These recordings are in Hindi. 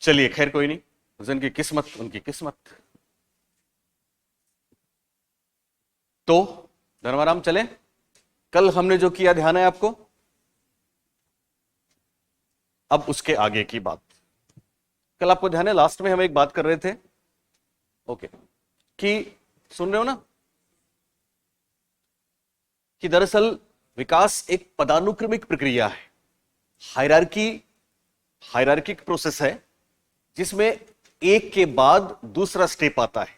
चलिए खैर कोई नहीं, जिनकी किस्मत उनकी किस्मत। तो धर्माराम चले, कल हमने जो किया ध्यान है आपको? अब उसके आगे की बात, कल आपको ध्यान है लास्ट में हम एक बात कर रहे थे, ओके, कि सुन रहे हो ना, कि दरअसल विकास एक पदानुक्रमिक प्रक्रिया है, हायरार्किक प्रोसेस है, जिसमें एक के बाद दूसरा स्टेप आता है।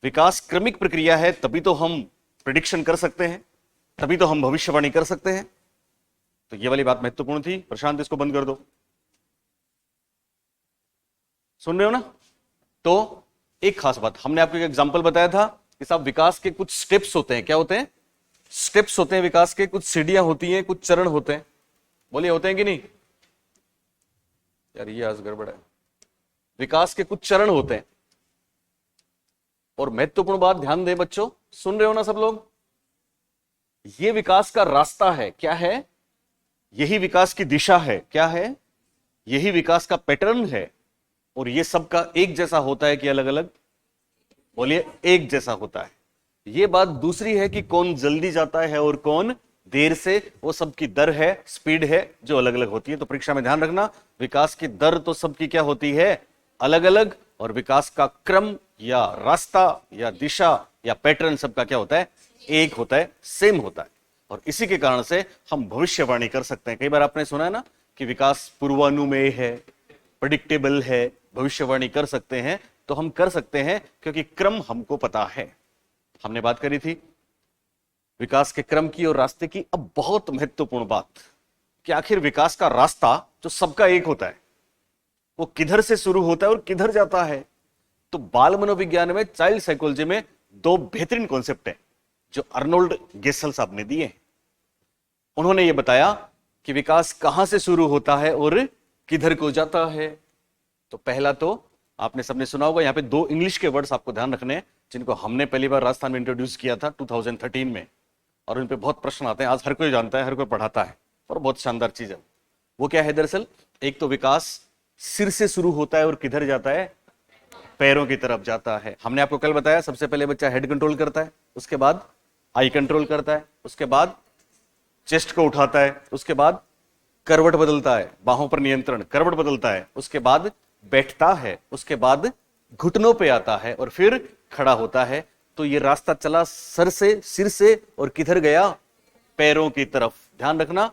विकास क्रमिक प्रक्रिया है, तभी तो हम प्रिडिक्शन कर सकते हैं, तभी तो हम भविष्यवाणी कर सकते हैं। तो ये वाली बात महत्वपूर्ण थी। प्रशांत इसको बंद कर दो, सुन रहे हो ना? तो एक खास बात, हमने आपको एक एग्जांपल बताया था कि साहब विकास के कुछ स्टेप्स होते हैं। क्या होते हैं? स्टेप्स होते हैं विकास के, कुछ सीढ़ियां होती हैं, कुछ चरण होते हैं। बोलिए होते हैं कि नहीं? यार ये आज गड़बड़ है। विकास के कुछ चरण होते हैं, और महत्वपूर्ण बात ध्यान दें बच्चों, सुन रहे हो ना सब लोग? ये विकास का रास्ता है। क्या है? यही विकास की दिशा है। क्या है? यही विकास का पैटर्न है। और ये सबका एक जैसा होता है कि अलग अलग? बोलिए एक जैसा होता है। ये बात दूसरी है कि कौन जल्दी जाता है और कौन देर से, वो सबकी दर है, स्पीड है, जो अलग अलग होती है। तो परीक्षा में ध्यान रखना, विकास की दर तो सबकी क्या होती है? अलग अलग। और विकास का क्रम या रास्ता या दिशा या पैटर्न सबका क्या होता है? एक होता है, सेम होता है। और इसी के कारण से हम भविष्यवाणी कर सकते हैं। कई बार आपने सुना है ना कि विकास पूर्वानुमेय है, प्रेडिक्टेबल है, भविष्यवाणी कर सकते हैं। तो हम कर सकते हैं क्योंकि क्रम हमको पता है। हमने बात करी थी विकास के क्रम की और रास्ते की। अब बहुत महत्वपूर्ण बात कि आखिर विकास का रास्ता जो सबका एक होता है, वो किधर से शुरू होता है और किधर जाता है? तो बाल मनोविज्ञान में, चाइल्ड साइकोलॉजी में दो बेहतरीन कॉन्सेप्ट है जो अर्नोल्ड गेसल साहब ने दिए हैं। उन्होंने ये बताया कि विकास कहां से शुरू होता है और किधर को जाता है। तो पहला तो आपने सबने सुना होगा, यहां पे दो इंग्लिश के वर्ड्स आपको ध्यान रखने हैं, जिनको हमने पहली बार राजस्थान में इंट्रोड्यूस किया था 2013 में, और उन पे बहुत प्रश्न आते हैं। आज हर कोई जानता है, हर कोई पढ़ाता है, और बहुत शानदार चीज है। वो क्या है दरअसल? एक तो विकास सिर से शुरू होता है और किधर जाता है? पैरों की तरफ जाता है। हमने आपको कल बताया सबसे पहले बच्चा हेड कंट्रोल करता है, उसके बाद आई कंट्रोल करता है, उसके बाद चेस्ट को उठाता है, उसके बाद करवट बदलता है, बाहों पर नियंत्रण, करवट बदलता है, उसके बाद बैठता है, उसके बाद घुटनों पे आता है और फिर खड़ा होता है। तो ये रास्ता चला सर से, सिर से, और किधर गया? पैरों की तरफ। ध्यान रखना,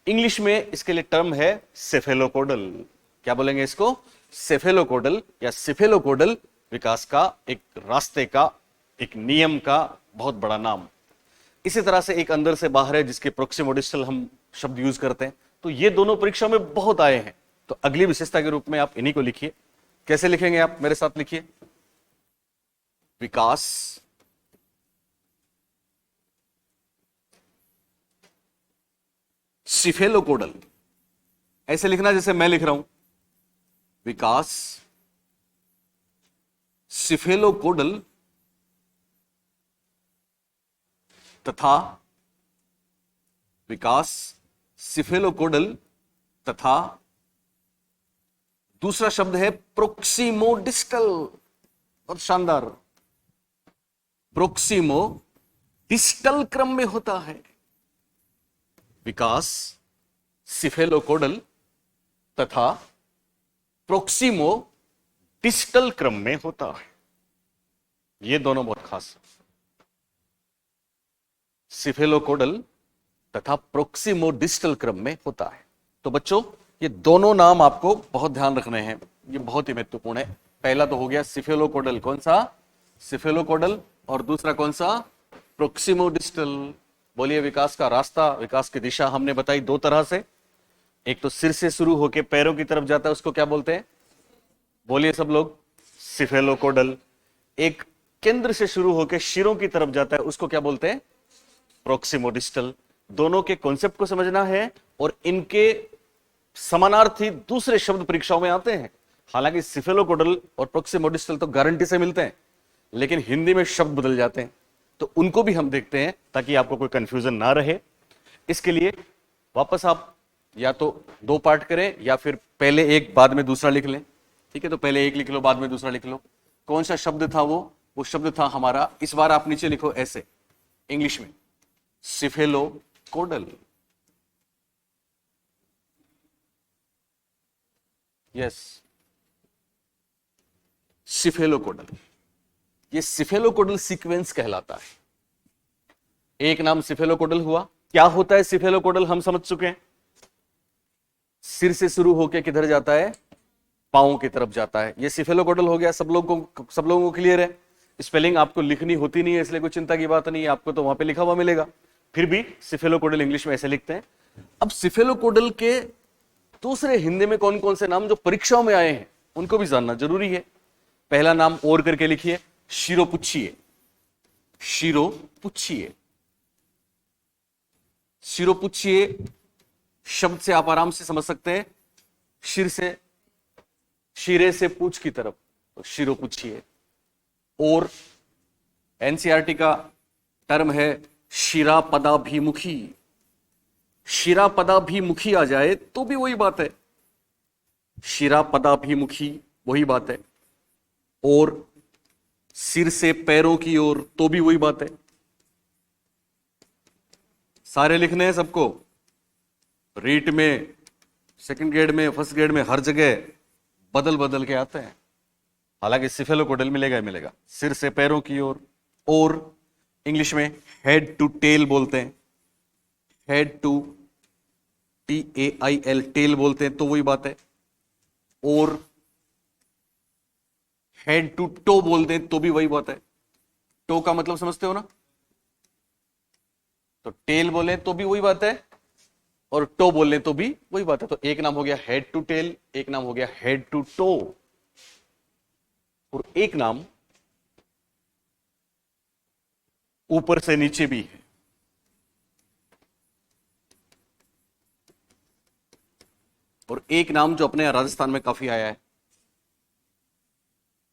इंग्लिश में इसके लिए टर्म है सेफेलोकोडल। क्या बोलेंगे इसको? सेफेलोकोडल या सिफेलोकोडल। विकास का एक रास्ते का, एक नियम का बहुत बड़ा नाम। इसी तरह से एक अंदर से बाहर है, जिसके प्रोक्सिमोडिस्टल हम शब्द यूज करते हैं। तो ये दोनों परीक्षा में बहुत आए हैं। तो अगली विशेषता के रूप में आप इन्हीं को लिखिए। कैसे लिखेंगे आप? मेरे साथ लिखिए, विकास सिफेलोकोडल। ऐसे लिखना जैसे मैं लिख रहा हूं, विकास सिफेलोकोडल तथा विकास सिफेलोकोडल तथा दूसरा शब्द है प्रोक्सिमोडिस्टल। बहुत शानदार। प्रोक्सिमोडिस्टल क्रम में होता है। विकास सिफेलोकोडल तथा प्रोक्सिमोडिस्टल क्रम में होता है। ये दोनों बहुत खास है, सिफेलोकोडल तथा प्रोक्सिमोडिस्टल क्रम में होता है। तो बच्चों ये दोनों नाम आपको बहुत ध्यान रखने हैं, ये बहुत ही महत्वपूर्ण है। पहला तो हो गया सिफेलोकोडल, कौन सा? सिफेलोकोडल। और दूसरा कौन सा? प्रोक्सिमोडिस्टल। बोलिए, विकास का रास्ता, विकास की दिशा हमने बताई दो तरह से। एक तो सिर से शुरू होकर पैरों की तरफ जाता है, उसको क्या बोलते हैं? बोलिए सब लोग, सिफेलोकोडल। एक केंद्र से शुरू होकर शिरों की तरफ जाता है, उसको क्या बोलते हैं? प्रोक्सिमोडिस्टल। दोनों के कॉन्सेप्ट को समझना है, और इनके समानार्थी दूसरे शब्द परीक्षाओं में आते हैं। हालांकि सिफेलोकोडल और प्रोक्सिमोडिस्टल तो गारंटी से मिलते हैं, लेकिन हिंदी में शब्द बदल जाते हैं। तो उनको भी हम देखते हैं ताकि आपको कोई कंफ्यूजन ना रहे। इसके लिए वापस आप या तो दो पार्ट करें या फिर पहले एक बाद में दूसरा लिख लें। ठीक है, तो पहले एक लिख लो, बाद में दूसरा लिख लो। कौन सा शब्द था वो शब्द था हमारा, इस बार आप नीचे लिखो ऐसे इंग्लिश में, सिफेलोकोडल। यस, सिफेलोकोडल। ये सिफेलोकोडल सीक्वेंस कहलाता है। एक नाम सिफेलोकोडल हुआ। क्या होता है सिफेलोकोडल हम समझ चुके हैं। सिर से शुरू होकर किधर जाता है, पांव की तरफ जाता है। ये सिफेलोकोडल हो गया। सब लोगों को क्लियर है। स्पेलिंग आपको लिखनी होती नहीं है, इसलिए कोई चिंता की बात नहीं है, आपको तो वहां पे लिखा हुआ मिलेगा। फिर भी सिफेलोकोडल इंग्लिश में ऐसे लिखते हैं। अब सिफेलोकोडल के दूसरे हिंदी में कौन कौन से नाम जो परीक्षाओं में आए हैं उनको भी जानना जरूरी है। पहला नाम और करके लिखिए, शिरोपुच्छिए। शिरोपुच्छिए, शिरोपुच्छिए शब्द से आप आराम से समझ सकते हैं, शिरे से पूछ की तरफ, तो शिरोपुच्छिए। और एनसीईआरटी का टर्म है शिरापदाभिमुखी। शिरापदाभिमुखी आ जाए तो भी वही बात है, शिरापदाभिमुखी वही बात है। और सिर से पैरों की ओर तो भी वही बात है। सारे लिखने हैं सबको, रीट में, सेकंड ग्रेड में, फर्स्ट ग्रेड में, हर जगह बदल बदल के आते हैं। हालांकि सिफेलोकोडल मिलेगा ही मिलेगा, सिर से पैरों की ओर। और इंग्लिश में हेड टू टेल बोलते हैं, हेड टू TAIL टेल बोलते हैं, तो वही बात है। और हेड टू टो बोलते हैं तो भी वही बात है। टो का मतलब समझते हो ना, तो टेल बोले तो भी वही बात है और टो बोले तो भी वही बात है। तो एक नाम हो गया हेड टू टेल, एक नाम हो गया हेड टू टो, और एक नाम ऊपर से नीचे भी है। और एक नाम जो अपने राजस्थान में काफी आया है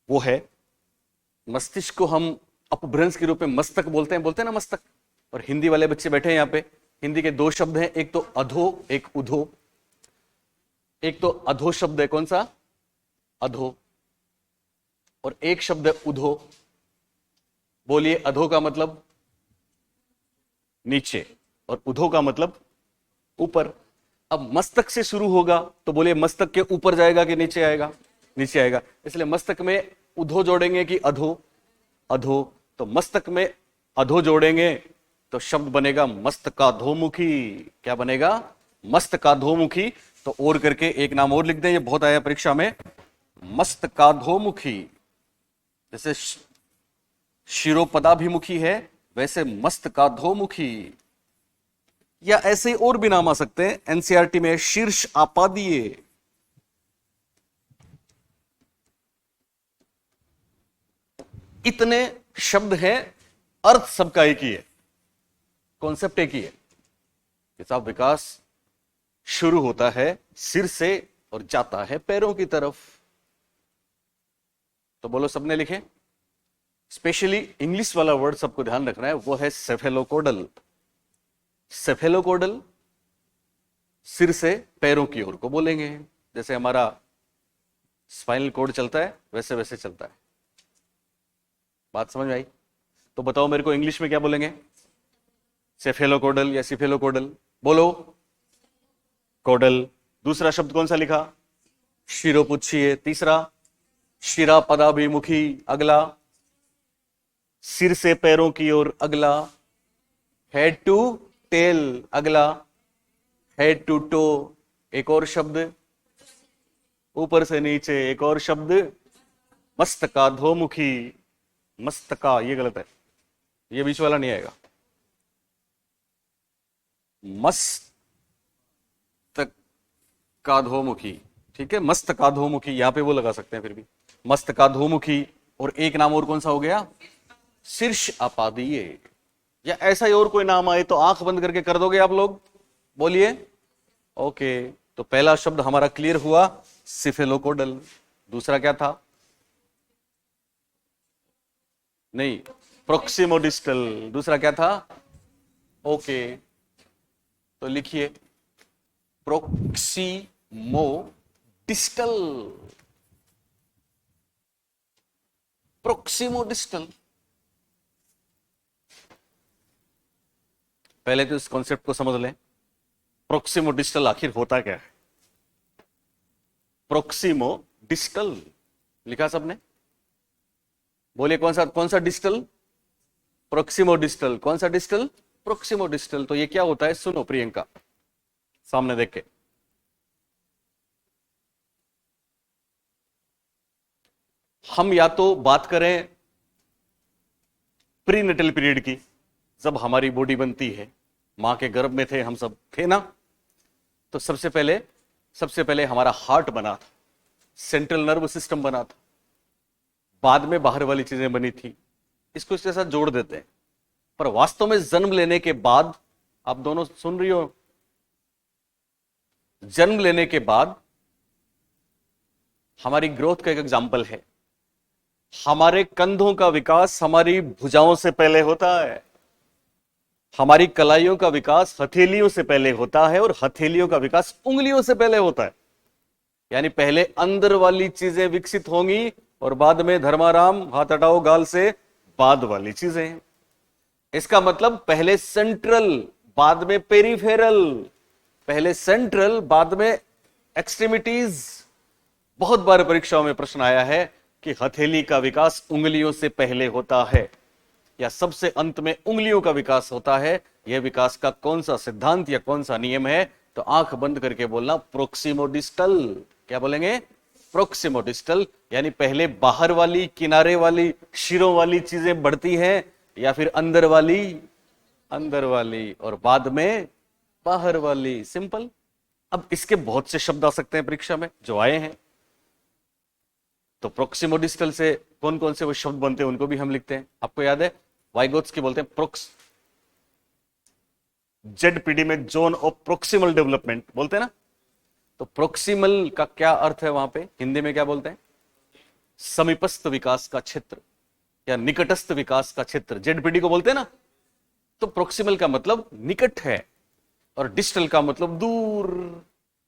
वो है, मस्तिष्क को हम अपभ्रंश के रूप में मस्तक बोलते हैं ना, मस्तक। और हिंदी वाले बच्चे बैठे हैं यहां पे, हिंदी के दो शब्द हैं, एक तो अधो, एक उधो। एक तो अधो शब्द है, कौन सा, अधो, और एक शब्द है उधो। बोलिए, अधो का मतलब नीचे और उधो का मतलब ऊपर। अब मस्तक से शुरू होगा तो बोलिए मस्तक के ऊपर जाएगा कि नीचे आएगा, नीचे आएगा। इसलिए मस्तक में उधो जोड़ेंगे कि अधो, अधो। तो मस्तक में अधो जोड़ेंगे तो शब्द बनेगा मस्तकाधोमुखी। क्या बनेगा, मस्तकाधोमुखी। तो और करके एक नाम और लिख दें, ये बहुत आया परीक्षा में, मस्तकाधोमुखी। जैसे शिरोपदाभिमुखी है वैसे मस्तकाधोमुखी, या ऐसे और भी नाम आ सकते हैं। एनसीईआरटी में शीर्ष आपादीय, इतने शब्द हैं, अर्थ सबका एक ही है, कॉन्सेप्ट एक ही है कि साहब विकास शुरू होता है सिर से और जाता है पैरों की तरफ। तो बोलो, सबने लिखे। स्पेशली इंग्लिश वाला वर्ड सबको ध्यान रखना है, वो है सेफेलोकोडल। सेफेलोकोडल सिर से पैरों की ओर को बोलेंगे। जैसे हमारा स्पाइनल कोड चलता है वैसे वैसे चलता है। बात समझ में आई? तो बताओ मेरे को इंग्लिश में क्या बोलेंगे, सेफेलोकोडल या सिफेलोकोडल? बोलो, कोडल। दूसरा शब्द कौन सा लिखा, शिरोपुच्छिए। तीसरा शिरापदाभिमुखी, अगला सिर से पैरों की ओर, अगला हेड टू टेल, अगला हेड टू टो। एक और शब्द ऊपर से नीचे, एक और शब्द मस्तकाधोमुखी। मस्तका ये गलत है, ये बीच वाला नहीं आएगा। मस्तकाधोमुखी, ठीक है, मस्तकाधोमुखी, यहां पे वो लगा सकते हैं फिर भी, मस्तकाधोमुखी। और एक नाम और कौन सा हो गया, शीर्ष आपादीय। या ऐसा ही और कोई नाम आए तो आंख बंद करके कर दोगे आप लोग, बोलिए। ओके, तो पहला शब्द हमारा क्लियर हुआ, सिफेलोकोडल। दूसरा क्या था, नहीं, प्रोक्सिमोडिस्टल। दूसरा क्या था, ओके, तो लिखिए प्रोक्सिमोडिस्टल। प्रोक्सिमोडिस्टल। पहले तो इस कॉन्सेप्ट को समझ लें, प्रोक्सिमोडिस्टल आखिर होता क्या है। प्रोक्सिमोडिस्टल लिखा सबने, बोलिए कौन सा डिस्टल? प्रोक्सिमोडिस्टल। कौन सा डिस्टल? प्रोक्सिमोडिस्टल। तो ये क्या होता है, सुनो प्रियंका, सामने देख के। हम या तो बात करें प्रीनेटल पीरियड की, जब हमारी बॉडी बनती है, मां के गर्भ में थे हम सब, थे ना, तो सबसे पहले हमारा हार्ट बना था, सेंट्रल नर्व सिस्टम बना था, बाद में बाहर वाली चीजें बनी थी। इसको इसके साथ जोड़ देते हैं। पर वास्तव में जन्म लेने के बाद, आप दोनों सुन रही हो, जन्म लेने के बाद हमारी ग्रोथ का एक एग्जाम्पल है, हमारे कंधों का विकास हमारी भुजाओं से पहले होता है, हमारी कलाइयों का विकास हथेलियों से पहले होता है, और हथेलियों का विकास उंगलियों से पहले होता है। यानी पहले अंदर वाली चीजें विकसित होंगी और बाद में, धर्माराम हाथ हटाओ गाल से, बाद वाली चीजें। इसका मतलब पहले सेंट्रल, बाद में पेरिफेरल, पहले सेंट्रल, बाद में एक्सट्रीमिटीज। बहुत बार परीक्षाओं में प्रश्न आया है कि हथेली का विकास उंगलियों से पहले होता है या सबसे अंत में उंगलियों का विकास होता है। यह विकास का कौन सा सिद्धांत या कौन सा नियम है? तो आंख बंद करके बोलना, प्रोक्सिमोडिस्टल। क्या बोलेंगे? प्रोक्सिमोडिस्टल। यानी पहले बाहर वाली, किनारे वाली, शिरों वाली चीजें बढ़ती हैं, या फिर अंदर वाली, और बाद में बाहर वाली। सिंपल। अब इसके बहुत से शब्द आ सकते हैं परीक्षा में, जो आए हैं। तो प्रोक्सिमोडिस्टल से कौन कौन से वो शब्द बनते हैं उनको भी हम लिखते हैं। आपको याद है, वाइगोत्स्की बोलते हैं प्रोक्स, जेडपीडी में जोन ऑफ प्रोक्सिमल डेवलपमेंट बोलते हैं ना। तो प्रोक्सिमल का क्या अर्थ है वहां पे, हिंदी में क्या बोलते हैं? समीपस्थ विकास का क्षेत्र या निकटस्थ विकास का क्षेत्र, जेडपीडी को बोलते हैं ना। तो प्रोक्सिमल का मतलब निकट है और डिस्टल का मतलब दूर।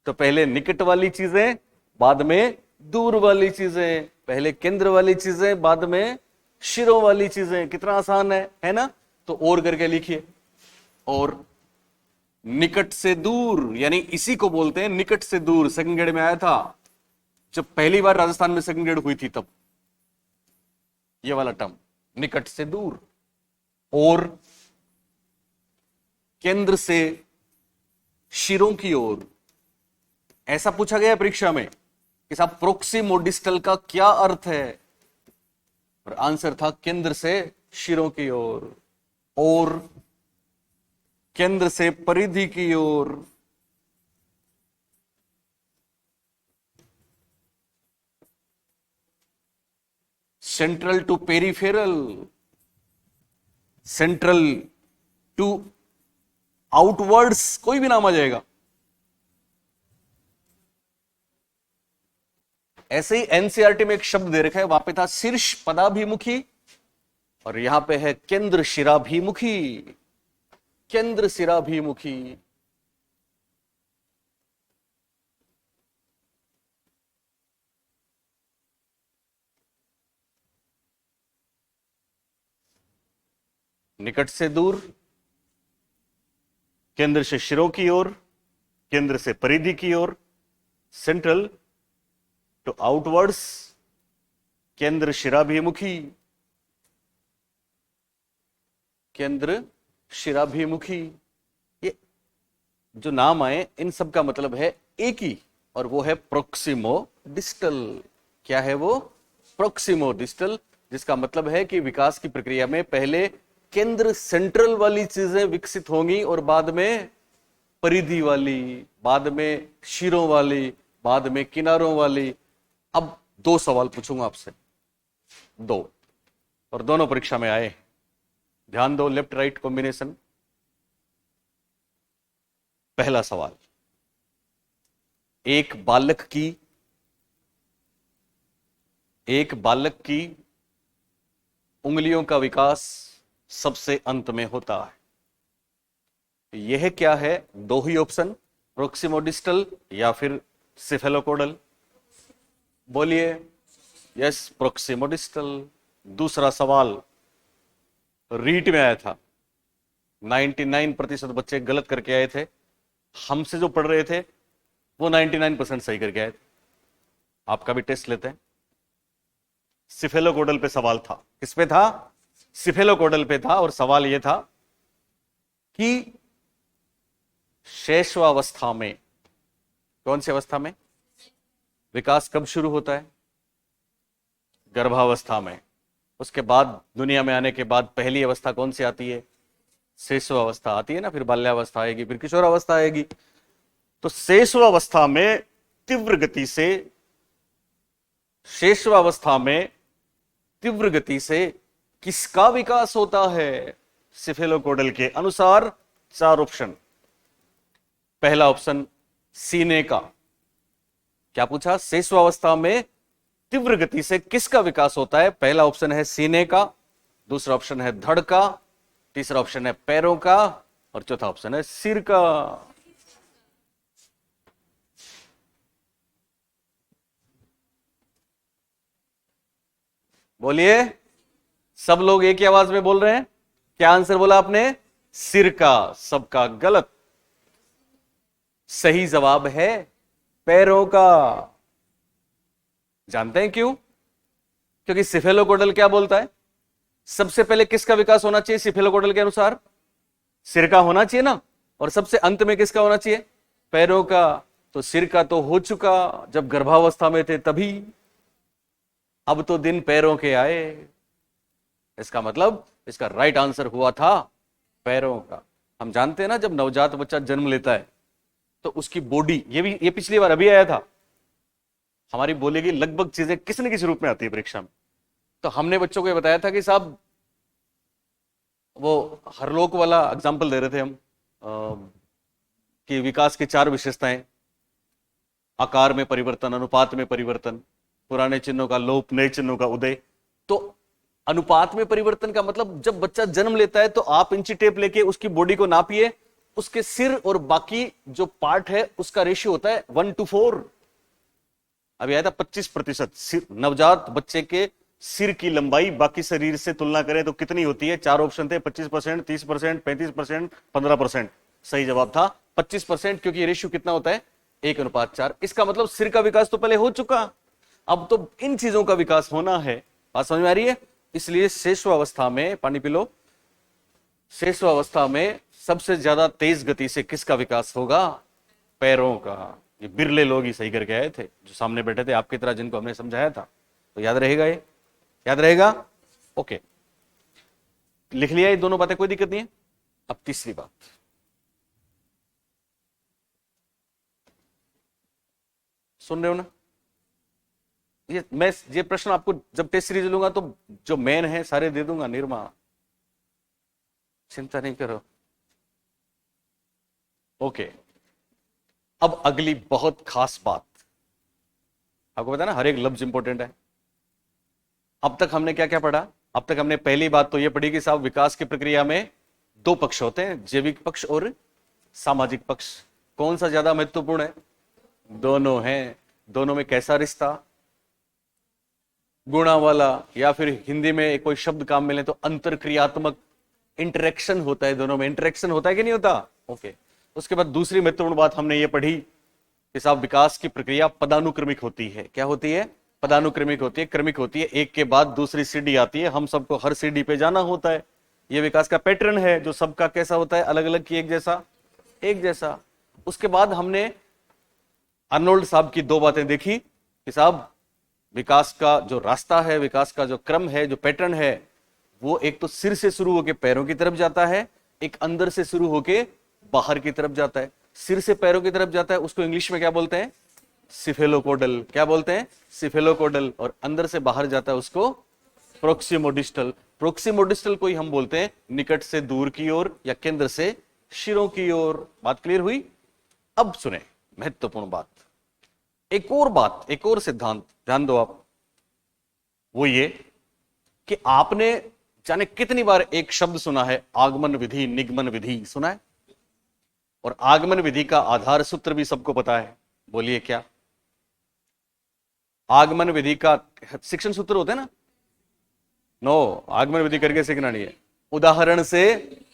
तो पहले निकट वाली चीजें, बाद में दूर वाली चीजें, पहले केंद्र वाली चीजें, बाद में शिरों वाली चीजें। कितना आसान है ना। तो और करके लिखिए, और निकट से दूर, यानी इसी को बोलते हैं निकट से दूर। सेकंड ग्रेड में आया था, जब पहली बार राजस्थान में सेकंड ग्रेड हुई थी, तब ये वाला टर्म, निकट से दूर। और केंद्र से शिरों की ओर। ऐसा पूछा गया परीक्षा में कि साहब प्रोक्सिमोडिस्टल का क्या अर्थ है, और आंसर था केंद्र से शिरों की ओर, और केंद्र से परिधि की ओर। Central to peripheral, central to outwards, कोई भी नाम आ जाएगा। ऐसे ही एनसीईआरटी में एक शब्द दे रखा है, वहां पे था शीर्ष पदाभिमुखी, और यहां पे है केंद्र शिराभिमुखी। केंद्र शिराभिमुखी। निकट से दूर, केंद्र से शिरों की ओर, केंद्र से परिधि की ओर, सेंट्रल टू आउटवर्ड्स, केंद्र शिराभिमुखी, केंद्र शिराभिमुखी। ये जो नाम आए, इन सब का मतलब है एक ही, और वो है प्रोक्सिमोडिस्टल। क्या है वो? प्रोक्सिमोडिस्टल, जिसका मतलब है कि विकास की प्रक्रिया में पहले केंद्र, सेंट्रल वाली चीजें विकसित होंगी, और बाद में परिधि वाली, बाद में शिरों वाली, बाद में किनारों वाली। अब दो सवाल पूछूंगा आपसे, दो, और दोनों परीक्षा में आए। ध्यान दो, लेफ्ट राइट कॉम्बिनेशन। पहला सवाल, एक बालक की उंगलियों का विकास सबसे अंत में होता है। यह क्या है? दो ही ऑप्शन, प्रोक्सिमोडिस्टल या फिर सिफेलोकोडल। बोलिए। यस, प्रोक्सिमोडिस्टल। दूसरा सवाल रीट में आया था, 99% बच्चे गलत करके आए थे, हमसे जो पढ़ रहे थे वो 99% सही करके आए थे। आपका भी टेस्ट लेते हैं। सिफेलोकोडल पे सवाल था। किस पे था? सिफेलोकोडल पे था, और सवाल यह था कि शैशवावस्था में, कौन सी अवस्था में विकास कब शुरू होता है? गर्भावस्था में। उसके बाद दुनिया में आने के बाद पहली अवस्था कौन सी आती है? शैशवावस्था आती है ना, फिर बाल्यावस्था आएगी, फिर किशोरावस्था आएगी। तो शैशवावस्था में तीव्र गति से, शैशवावस्था में तीव्र गति से किसका विकास होता है? सिफेलोकोडल के अनुसार 4 ऑप्शन। पहला ऑप्शन सीने का। क्या पूछा? शैशवावस्था में तीव्र गति से किसका विकास होता है? पहला ऑप्शन है सीने का, दूसरा ऑप्शन है धड़ का, तीसरा ऑप्शन है पैरों का, और चौथा ऑप्शन है सिर का। बोलिए, सब लोग एक ही आवाज में बोल रहे हैं। क्या आंसर बोला आपने? सिर का। सबका गलत। सही जवाब है पैरों का। जानते हैं क्यों? क्योंकि सिफेलोकोडल क्या बोलता है? सबसे पहले किसका विकास होना चाहिए सिफेलोकोडल के अनुसार? सिर का होना चाहिए ना, और सबसे अंत में किसका होना चाहिए? पैरों का। तो सिर का तो हो चुका जब गर्भावस्था में थे तभी, अब तो दिन पैरों के आए। इसका मतलब इसका राइट आंसर हुआ था पैरों का। हम जानते हैं ना, जब नवजात बच्चा जन्म लेता है तो उसकी बॉडी, ये पिछली बार अभी आया था, हमारी बोलेगी लगभग चीजें किसी न किसी रूप में आती है परीक्षा में। तो हमने बच्चों को ये बताया था कि साहब, वो हरलोक वाला एग्जाम्पल दे रहे थे हम, कि विकास की 4 विशेषताएं, आकार में परिवर्तन, अनुपात में परिवर्तन, पुराने चिन्हों का लोप, नए चिन्हों का उदय। तो अनुपात में परिवर्तन का मतलब, जब बच्चा जन्म लेता है तो आप इंची टेप लेके उसकी बॉडी को नापिए, उसके सिर और बाकी जो पार्ट है उसका रेशियो होता है 1:4। अभी आया था 25%। नवजात बच्चे के सिर की लंबाई बाकी शरीर से तुलना करें तो कितनी होती है? 4 ऑप्शन थे, 25%, 30%, 35%, 15%। सही जवाब था 25%, क्योंकि ये रेशियो कितना होता है? 1:4। इसका मतलब सिर का विकास तो पहले हो चुका, अब तो इन चीजों का विकास होना है। बात समझ में आ रही है? इसलिए शैशवावस्था में, पानी पी लो, शैशवावस्था में सबसे ज्यादा तेज गति से किसका विकास होगा? पैरों का। ये बिरले लोग ही सही करके आए थे, जो सामने बैठे थे आपकी तरह, जिनको हमने समझाया था। तो याद रहेगा, ये याद रहेगा। ओके, लिख लिया ये दोनों बातें, कोई दिक्कत नहीं है। अब तीसरी बात, सुन रहे हो ना? ये प्रश्न आपको जब टेस्ट सीरीज लूंगा तो जो मेन है सारे दे दूंगा, निर्मा, चिंता नहीं करो। ओके, अब अगली बहुत खास बात, आपको पता है ना, हर एक लफ्ज इंपॉर्टेंट है। अब तक हमने क्या क्या पढ़ा? अब तक हमने पहली बात तो यह पढ़ी कि साहब, विकास की प्रक्रिया में 2 पक्ष होते हैं, जैविक पक्ष और सामाजिक पक्ष। कौन सा ज्यादा महत्वपूर्ण है? दोनों हैं। दोनों में कैसा रिश्ता? गुणा वाला, या फिर हिंदी में कोई शब्द काम मिले तो अंतरक्रियात्मक, इंटरेक्शन होता है। दोनों में इंटरेक्शन होता है कि नहीं होता? ओके। उसके बाद दूसरी महत्वपूर्ण बात हमने ये पढ़ी कि साहब, विकास की प्रक्रिया पदानुक्रमिक होती है। क्या होती है? पदानुक्रमिक होती है, क्रमिक होती है। एक के बाद दूसरी सीढ़ी आती है, हम सबको हर सीढ़ी पे जाना होता है। ये विकास का पैटर्न है, जो सबका कैसा होता है? अलग अलग की एक जैसा, एक जैसा। उसके बाद हमने अर्नोल्ड साहब की 2 बातें देखी कि साहब, विकास का जो रास्ता है, विकास का जो क्रम है, जो पैटर्न है, वो एक तो सिर से शुरू होकर पैरों की तरफ जाता है, एक अंदर से शुरू होकर बाहर की तरफ जाता है। सिर से पैरों की तरफ जाता है, उसको इंग्लिश में क्या बोलते हैं? सिफेलोकोडल। क्या बोलते हैं? सिफेलोकोडल। और अंदर से बाहर जाता है, उसको प्रोक्सिमोडिस्टल। प्रोक्सिमोडिस्टल को ही हम बोलते हैं निकट से दूर की ओर, या केंद्र से शिरों की ओर। बात क्लियर हुई? अब सुने महत्वपूर्ण बात, एक और बात, एक और सिद्धांत, ध्यान दो आप। वो ये कि आपने जाने कितनी बार एक शब्द सुना है, आगमन विधि, निगमन विधि, सुना है? और आगमन विधि का आधार सूत्र भी सबको पता है। बोलिए क्या? आगमन विधि का शिक्षण सूत्र होता है ना, नो, आगमन विधि करके सीखना नहीं है, उदाहरण से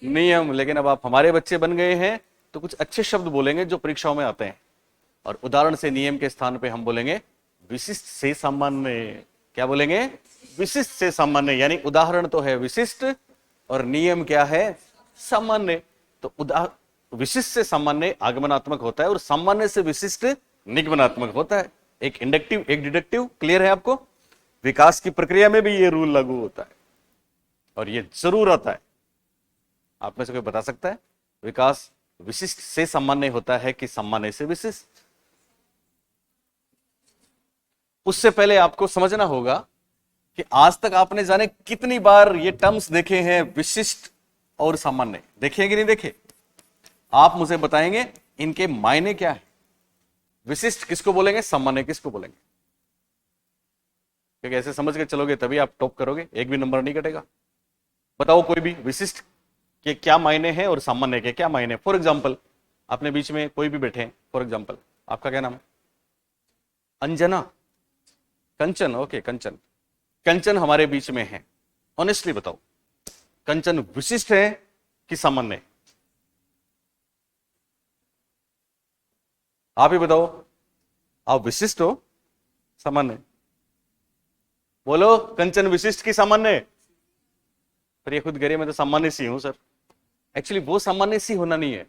नियम। लेकिन अब आप हमारे बच्चे बन गए हैं तो कुछ अच्छे शब्द बोलेंगे जो परीक्षाओं में आते हैं, और उदाहरण से नियम के स्थान पे हम बोलेंगे विशिष्ट से सामान्य। क्या बोलेंगे? विशिष्ट से सामान्य, यानी उदाहरण तो है विशिष्ट और नियम क्या है? सामान्य। तो विशिष्ट से सामान्य आगमनात्मक होता है और सामान्य से विशिष्ट निगमनात्मक होता है। एक इंडक्टिव एक डिडक्टिव। क्लियर है आपको? विकास की प्रक्रिया में भी ये रूल लागू होता है और ये जरूर आता है। आप में से कोई बता सकता है विकास विशिष्ट से सामान्य होता है कि सामान्य से विशिष्ट? उससे पहले आपको समझना होगा कि आज तक आपने जाने कितनी बार ये टर्म्स देखे हैं, विशिष्ट और सामान्य। देखे कि नहीं देखे? आप मुझे बताएंगे इनके मायने क्या है। विशिष्ट किसको बोलेंगे, सामान्य किसको बोलेंगे? क्योंकि ऐसे समझ के चलोगे तभी आप टॉप करोगे, एक भी नंबर नहीं कटेगा। बताओ कोई भी विशिष्ट के क्या मायने हैं और सामान्य के क्या मायने। फॉर एग्जाम्पल, अपने बीच में कोई भी बैठे हैं, फॉर एग्जाम्पल आपका क्या नाम है? अंजना, कंचन, ओके कंचन। कंचन हमारे बीच में है, ऑनेस्टली बताओ कंचन विशिष्ट है कि सामान्य? आप ही बताओ, आप विशिष्ट हो सामान्य? बोलो, कंचन विशिष्ट की सामान्य? पर ये खुद गरे मैं तो सामान्य सी हूं सर। एक्चुअली वो सामान्य सी होना नहीं है,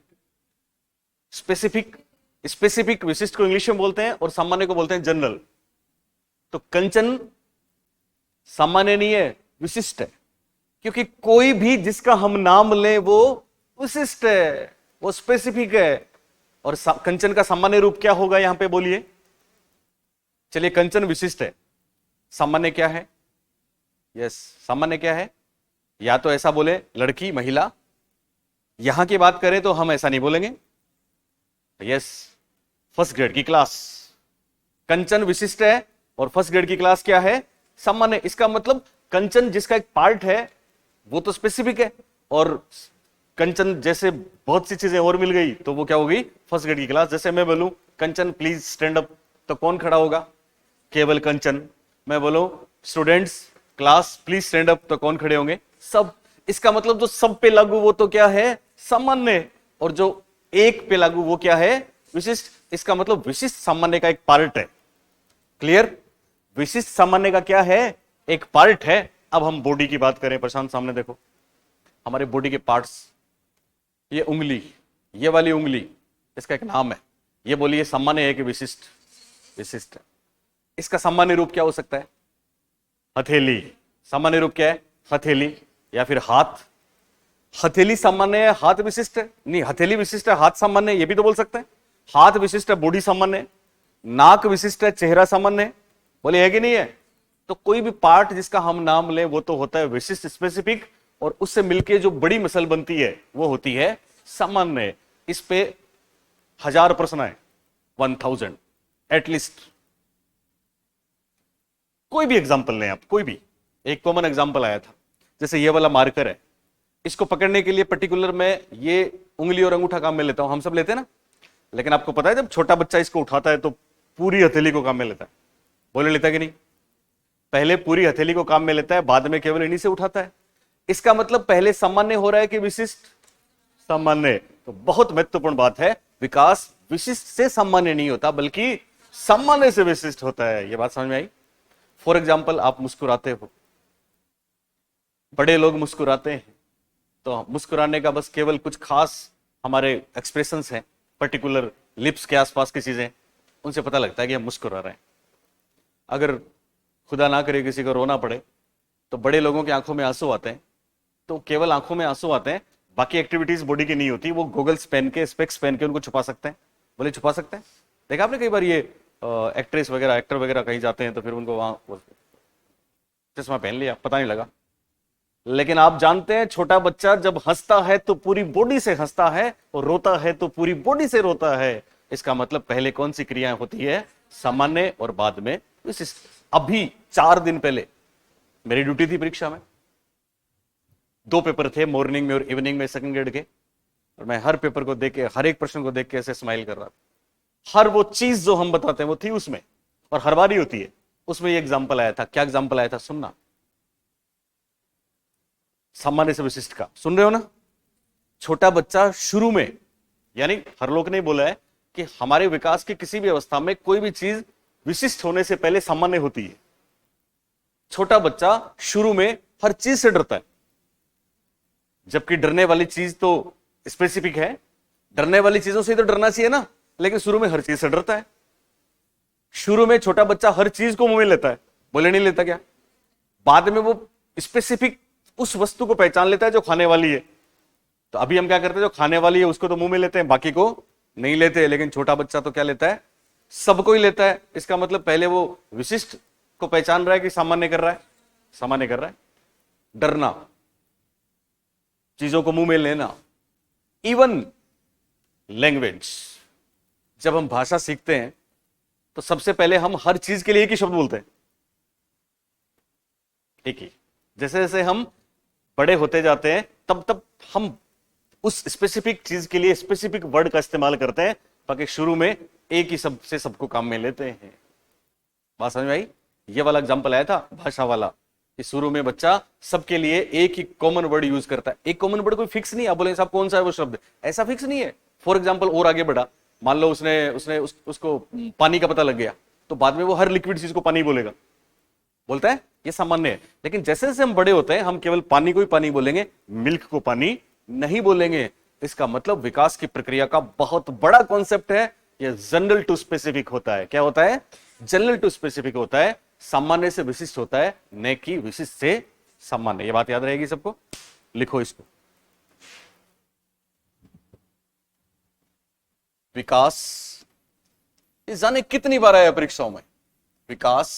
स्पेसिफिक। स्पेसिफिक विशिष्ट को इंग्लिश में बोलते हैं और सामान्य को बोलते हैं जनरल। तो कंचन सामान्य नहीं है, विशिष्ट है, क्योंकि कोई भी जिसका हम नाम लें वो विशिष्ट है, वो स्पेसिफिक है। और कंचन का सामान्य रूप क्या होगा यहां पे बोलिए? चलिए, कंचन विशिष्ट है, सामान्य क्या है? यस, सामान्य क्या है? या तो ऐसा बोले लड़की, महिला। यहां की बात करें तो हम ऐसा नहीं बोलेंगे। यस, फर्स्ट ग्रेड की क्लास। कंचन विशिष्ट है और फर्स्ट ग्रेड की क्लास क्या है? सामान्य। इसका मतलब कंचन जिसका एक पार्ट है वो तो स्पेसिफिक है, और कंचन जैसे बहुत सी चीजें और मिल गई तो वो क्या होगी? फर्स्ट ग्रेड की क्लास। जैसे मैं बोलूं कंचन प्लीज स्टैंड अप, तो कौन खड़ा होगा? केवल कंचन। मैं बोलूं students class please stand up, तो कौन खड़े होंगे? सब। इसका मतलब जो सब पे लागू वो तो क्या है? सामान्य। और जो एक पे लागू वो क्या है? विशिष्ट। इसका मतलब विशिष्ट सामान्य का एक पार्ट है। क्लियर? विशिष्ट सामान्य का क्या है? एक पार्ट है। अब हम बॉडी की बात करें, प्रशांत सामने देखो, हमारे बॉडी के पार्ट्स। ये उंगली, ये वाली उंगली, इसका एक नाम है। ये बोलिए सामान्य है कि विशिष्ट? विशिष्ट है। इसका सामान्य रूप क्या हो सकता है? हथेली। सामान्य रूप क्या है? हथेली। या फिर हाथ। हथेली सामान्य है, हाथ विशिष्ट है? नहीं, हथेली विशिष्ट है, हाथ सामान्य है, ये भी तो बोल सकते हैं। हाथ विशिष्ट है, बॉडी सामान्य है। नाक विशिष्ट है, चेहरा सामान्य है। बोले है कि नहीं है? तो कोई भी पार्ट जिसका हम नाम लें वो तो होता है विशिष्ट, स्पेसिफिक, और उससे मिलके जो बड़ी मसल बनती है वो होती है सामान्य। इस पे 1000 प्रश्न है, 1000 एटलीस्ट। कोई भी एग्जांपल लें आप, कोई भी एक कॉमन एग्जांपल आया था, जैसे ये वाला मार्कर है, इसको पकड़ने के लिए पर्टिकुलर मैं ये उंगली और अंगूठा काम में लेता हूं, हम सब लेते हैं ना। लेकिन आपको पता है जब छोटा बच्चा इसको उठाता है तो पूरी हथेली को काम में लेता है। बोले लेता है कि नहीं? पहले पूरी हथेली को काम में लेता है, बाद में केवल इन्हीं से उठाता है। इसका मतलब पहले सामान्य हो रहा है कि विशिष्ट? सामान्य। तो बहुत महत्वपूर्ण बात है, विकास विशिष्ट से सामान्य नहीं होता बल्कि सामान्य से विशिष्ट होता है। यह बात समझ में आई? फॉर एग्जाम्पल, आप मुस्कुराते हो, बड़े लोग मुस्कुराते हैं, तो मुस्कुराने का बस केवल कुछ खास हमारे एक्सप्रेशंस हैं, पर्टिकुलर लिप्स के आसपास की चीजें, उनसे पता लगता है कि हम मुस्कुरा रहे हैं। अगर खुदा ना करे किसी को रोना पड़े तो बड़े लोगों की आंखों में आंसू आते हैं, तो केवल आंखों में आंसू आते हैं, बाकी एक्टिविटीज बॉडी की नहीं होती। वो गॉगल्स पहन के, स्पेक्स पहन के उनको छुपा सकते हैं। बोले छुपा सकते हैं? देखा आपने कई बार ये एक्ट्रेस वगैरह, एक्टर वगैरह कहीं जाते हैं तो फिर उनको वहां चश्मा पहन लिया, पता नहीं लगा। लेकिन आप जानते हैं छोटा बच्चा जब हंसता है तो पूरी बॉडी से हंसता है और रोता है तो पूरी बॉडी से रोता है। इसका मतलब पहले कौन सी क्रियाएं होती है? सामान्य, और बाद में विशिष्ट। अभी 4 दिन पहले मेरी ड्यूटी थी परीक्षा में, 2 पेपर थे, मॉर्निंग में और इवनिंग में, सेकंड ग्रेड के, और मैं हर पेपर को देख के, हर एक प्रश्न को देख के ऐसे स्माइल कर रहा था। हर वो चीज जो हम बताते हैं वो थी उसमें, और हर बार ही होती है उसमें। ये एग्जाम्पल आया था। क्या एग्जाम्पल आया था? सुनना। सामान्य से विशिष्ट का। सुन रहे हो ना? छोटा बच्चा शुरू में, यानी हरलोक ने बोला है कि हमारे विकास की किसी भी अवस्था में कोई भी चीज विशिष्ट होने से पहले सामान्य होती है। छोटा बच्चा शुरू में हर चीज से डरता है, जबकि डरने वाली चीज तो स्पेसिफिक है। डरने वाली चीजों से तो डरना चाहिए ना, लेकिन शुरू में हर चीज से डरता है। शुरू में छोटा बच्चा हर चीज को मुंह में लेता है, बोले नहीं लेता क्या? बाद में वो स्पेसिफिक उस वस्तु को पहचान लेता है जो खाने वाली है। तो अभी हम क्या करते हैं, जो खाने वाली है उसको तो मुंह में लेते हैं, बाकी को नहीं लेते। लेकिन छोटा बच्चा तो क्या लेता है? सबको ही लेता है। इसका मतलब पहले वो विशिष्ट को पहचान रहा है कि सामान्य कर रहा है? सामान्य कर रहा है। डरना, चीजों को मुंह में लेना, इवन लैंग्वेज, जब हम भाषा सीखते हैं तो सबसे पहले हम हर चीज के लिए एक ही शब्द बोलते हैं, एक ही। जैसे जैसे हम बड़े होते जाते हैं तब तब हम उस स्पेसिफिक चीज के लिए स्पेसिफिक वर्ड का इस्तेमाल करते हैं, बाकी शुरू में एक ही शब्द से सबको काम में लेते हैं। बात समझ में आई? ये वाला एग्जांपल आया था भाषा वाला, कि शुरू में बच्चा सबके लिए एक ही कॉमन वर्ड यूज करता है। एक कॉमन वर्ड कोई फिक्स नहीं है, आप बोले साहब कौन सा है वो शब्द, ऐसा फिक्स नहीं है। फॉर एग्जाम्पल और आगे बढ़ा, मान लो उसको पानी का पता लग गया, तो बाद में वो हर लिक्विड चीज को पानी बोलेगा, बोलता है, ये सामान्य है। लेकिन जैसे जैसे हम बड़े होते हैं हम केवल पानी को ही पानी बोलेंगे, मिल्क को पानी नहीं बोलेंगे। इसका मतलब विकास की प्रक्रिया का बहुत बड़ा कॉन्सेप्ट है, ये जनरल टू स्पेसिफिक होता है। क्या होता है? जनरल टू स्पेसिफिक होता है, सामान्य से विशिष्ट होता है, न कि विशिष्ट से सामान्य। ये बात याद रहेगी सबको, लिखो इसको। विकास, ये जाने कितनी बार आया परीक्षाओं में, विकास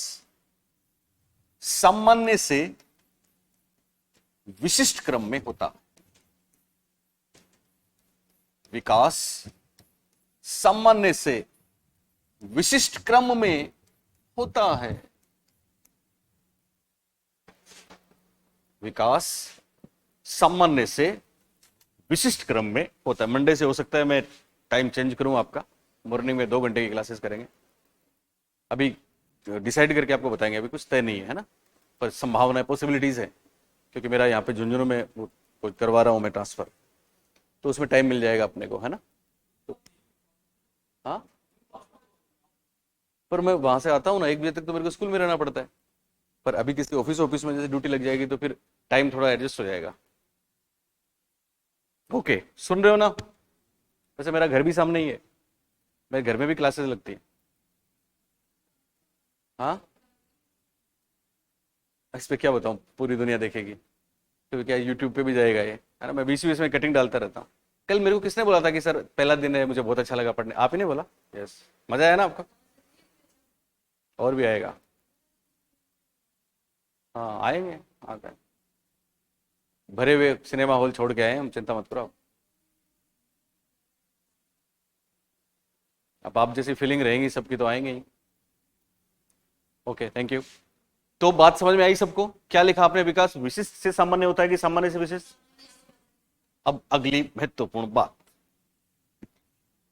सामान्य से विशिष्ट क्रम में होता है। विकास सामान्य से विशिष्ट क्रम में होता है। विकास सामान्य से विशिष्ट क्रम में होता है। मंडे से हो सकता है मैं टाइम चेंज करूं आपका, मॉर्निंग में 2 घंटे की क्लासेस करेंगे। अभी डिसाइड करके आपको बताएंगे, अभी कुछ तय नहीं है ना, पर संभावना है, पॉसिबिलिटीज है, क्योंकि मेरा यहाँ पे झुंझुनू में वो करवा रहा हूं मैं ट्रांसफर, तो उसमें टाइम मिल जाएगा अपने को, है ना? तो हाँ, पर मैं वहां से आता हूँ ना 1 बजे तक, तो मेरे को स्कूल में रहना पड़ता है। पर अभी किसी ऑफिस में जैसे ड्यूटी लग जाएगी तो फिर टाइम थोड़ा एडजस्ट हो जाएगा। ओके, सुन रहे हो ना? वैसे मेरा घर भी सामने ही है, मेरे घर में भी क्लासेस लगती है। हाँ, इस पे क्या बताऊं, पूरी दुनिया देखेगी तो क्या यूट्यूब पे भी जाएगा ये, है ना? मैं बीच में कटिंग डालता रहता हूँ। कल मेरे को किसने बोला था कि सर पहला दिन है, मुझे बहुत अच्छा लगा पढ़ने? आप ही ने बोला। यस, मजा आया ना आपका? और भी आएगा। हाँ आएंगे, आते हैं। भरे हुए सिनेमा हॉल छोड़ के आए हम, चिंता मत करो। अब आप जैसी फीलिंग रहेंगी सबकी तो आएंगे ही। Okay, thank you. तो बात समझ में आई सबको? क्या लिखा आपने? विकास विशिष्ट से सामान्य होता है कि सामान्य से विशिष्ट? अब अगली महत्वपूर्ण बात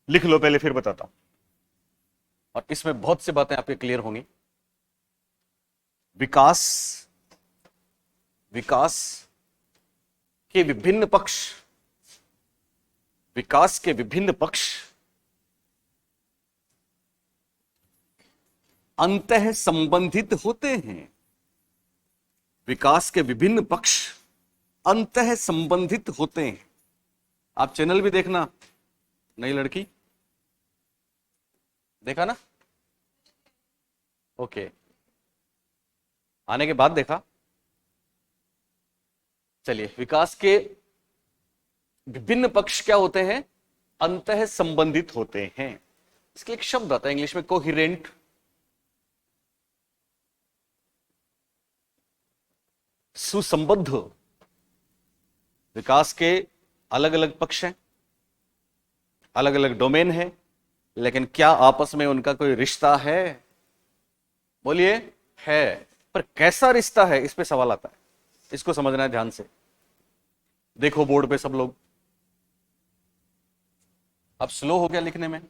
लिख लो पहले, फिर बताता हूं, और इसमें बहुत सी बातें आपके क्लियर होंगी। विकास, विकास के विभिन्न पक्ष, विकास के विभिन्न पक्ष अंतः संबंधित होते हैं। विकास के विभिन्न पक्ष अंतः संबंधित होते हैं। आप चैनल भी देखना, नई लड़की देखा ना? ओके, आने के बाद देखा। चलिए, विकास के विभिन्न पक्ष क्या होते हैं? अंतः संबंधित होते हैं। इसके एक शब्द आता है इंग्लिश में, कोहिरेंट। सुसंबद्ध। विकास के अलग अलग पक्ष हैं, अलग अलग डोमेन है, लेकिन क्या आपस में उनका कोई रिश्ता है? बोलिए, है। पर कैसा रिश्ता है, इस पे सवाल आता है, इसको समझना है ध्यान से। देखो बोर्ड पे सब लोग। अब स्लो हो गया लिखने में।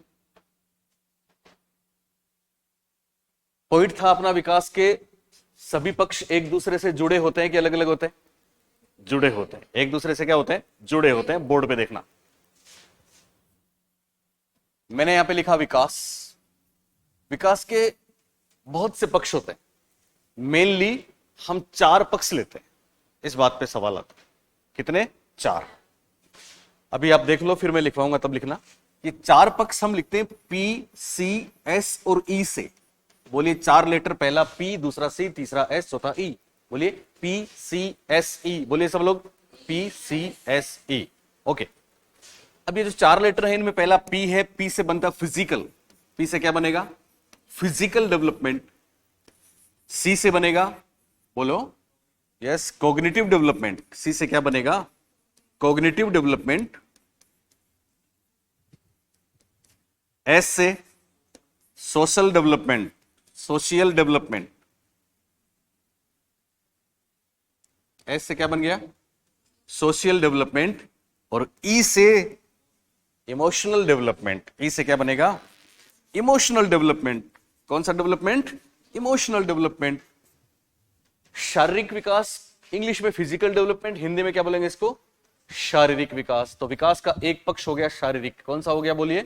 पॉइंट था अपना, विकास के सभी पक्ष एक दूसरे से जुड़े होते हैं कि अलग अलग होते हैं? जुड़े होते हैं, एक दूसरे से क्या होते हैं, जुड़े होते हैं। बोर्ड पे देखना, मैंने यहां पे लिखा विकास। विकास के बहुत से पक्ष होते हैं, मेनली हम 4 पक्ष लेते हैं, इस बात पे सवाल आता है। कितने? 4। अभी आप देख लो, फिर मैं लिखवाऊंगा तब लिखना। ये 4 पक्ष हम लिखते हैं पी, सी, एस और ई से। बोलिए 4 लेटर, पहला पी, दूसरा सी, तीसरा एस, चौथा ई। बोलिए पी, सी, एस, ई। बोलिए सब लोग पी, सी, एस, ई। ओके, अब ये जो 4 लेटर है, इनमें पहला पी है। पी से बनता फिजिकल। पी से क्या बनेगा? Physical development. सी से बनेगा, बोलो यस, कॉग्निटिव डेवलपमेंट। सी से क्या बनेगा? Cognitive development. एस से social development, social development. S से क्या बन गया? Social development. और ई से इमोशनल डेवलपमेंट। ई से क्या बनेगा? Emotional development. कौन सा डेवलपमेंट? Emotional development. शारीरिक विकास, इंग्लिश में फिजिकल डेवलपमेंट, हिंदी में क्या बोलेंगे इसको? शारीरिक विकास। तो विकास का एक पक्ष हो गया शारीरिक। कौन सा हो गया? बोलिए।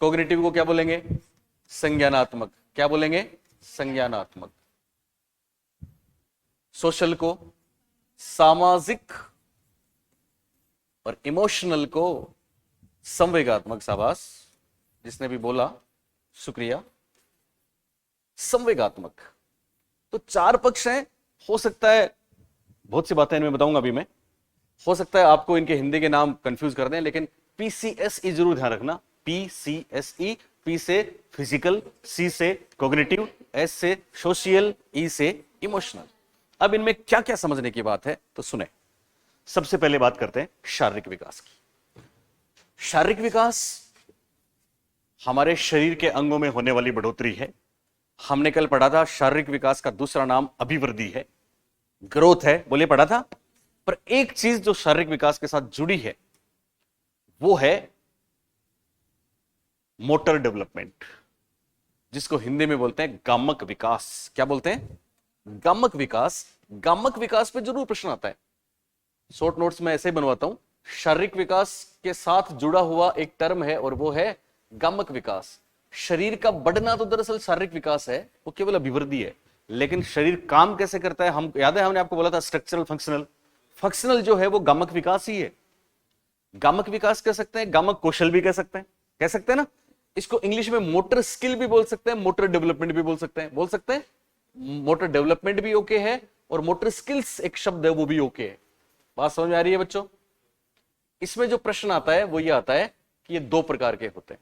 कॉग्निटिव को क्या बोलेंगे? संज्ञानात्मक। क्या बोलेंगे? संज्ञानात्मक। सोशल को सामाजिक, और इमोशनल को संवेगात्मक। शाबाश, जिसने भी बोला शुक्रिया। संवेगात्मक। तो 4 पक्ष हैं। हो सकता है बहुत सी बातें इनमें बताऊंगा अभी मैं, हो सकता है आपको इनके हिंदी के नाम कंफ्यूज कर दें, लेकिन पीसीएसई जरूर ध्यान रखना। पीसीएसई, पी से फिजिकल, सी से कॉग्निटिव, एस से सोशियल, ई से इमोशनल। अब इनमें क्या क्या समझने की बात है तो सुने। सबसे पहले बात करते हैं शारीरिक विकास की। शारीरिक विकास हमारे शरीर के अंगों में होने वाली बढ़ोतरी है। हमने कल पढ़ा था शारीरिक विकास का दूसरा नाम अभिवृद्धि है, ग्रोथ है। बोलिए, पढ़ा था। पर एक चीज जो शारीरिक विकास के साथ जुड़ी है वो है मोटर डेवलपमेंट, जिसको हिंदी में बोलते हैं गामक विकास। क्या बोलते हैं? गामक विकास। गामक विकास पे जरूर प्रश्न आता है, शॉर्ट नोट्स में ऐसे ही बनवाता हूं। शारीरिक विकास के साथ जुड़ा हुआ एक टर्म है और वो है गामक विकास। शरीर का बढ़ना तो दरअसल शारीरिक विकास है, वो केवल अभिवृद्धि है। लेकिन शरीर काम कैसे करता है, हम याद है हमने आपको बोला था स्ट्रक्चरल फंक्शनल। फंक्शनल जो है वो गामक विकास ही है। गामक विकास कह सकते हैं, गामक कौशल भी कह सकते हैं। कह सकते हैं ना। इसको इंग्लिश में मोटर स्किल भी बोल सकते हैं, मोटर डेवलपमेंट भी बोल सकते हैं। बोल सकते हैं मोटर डेवलपमेंट भी ओके है, और मोटर स्किल्स एक शब्द है वो भी ओके है। बात समझ में आ रही है बच्चों? इसमें जो प्रश्न आता है वो ये आता है कि ये 2 प्रकार के होते हैं।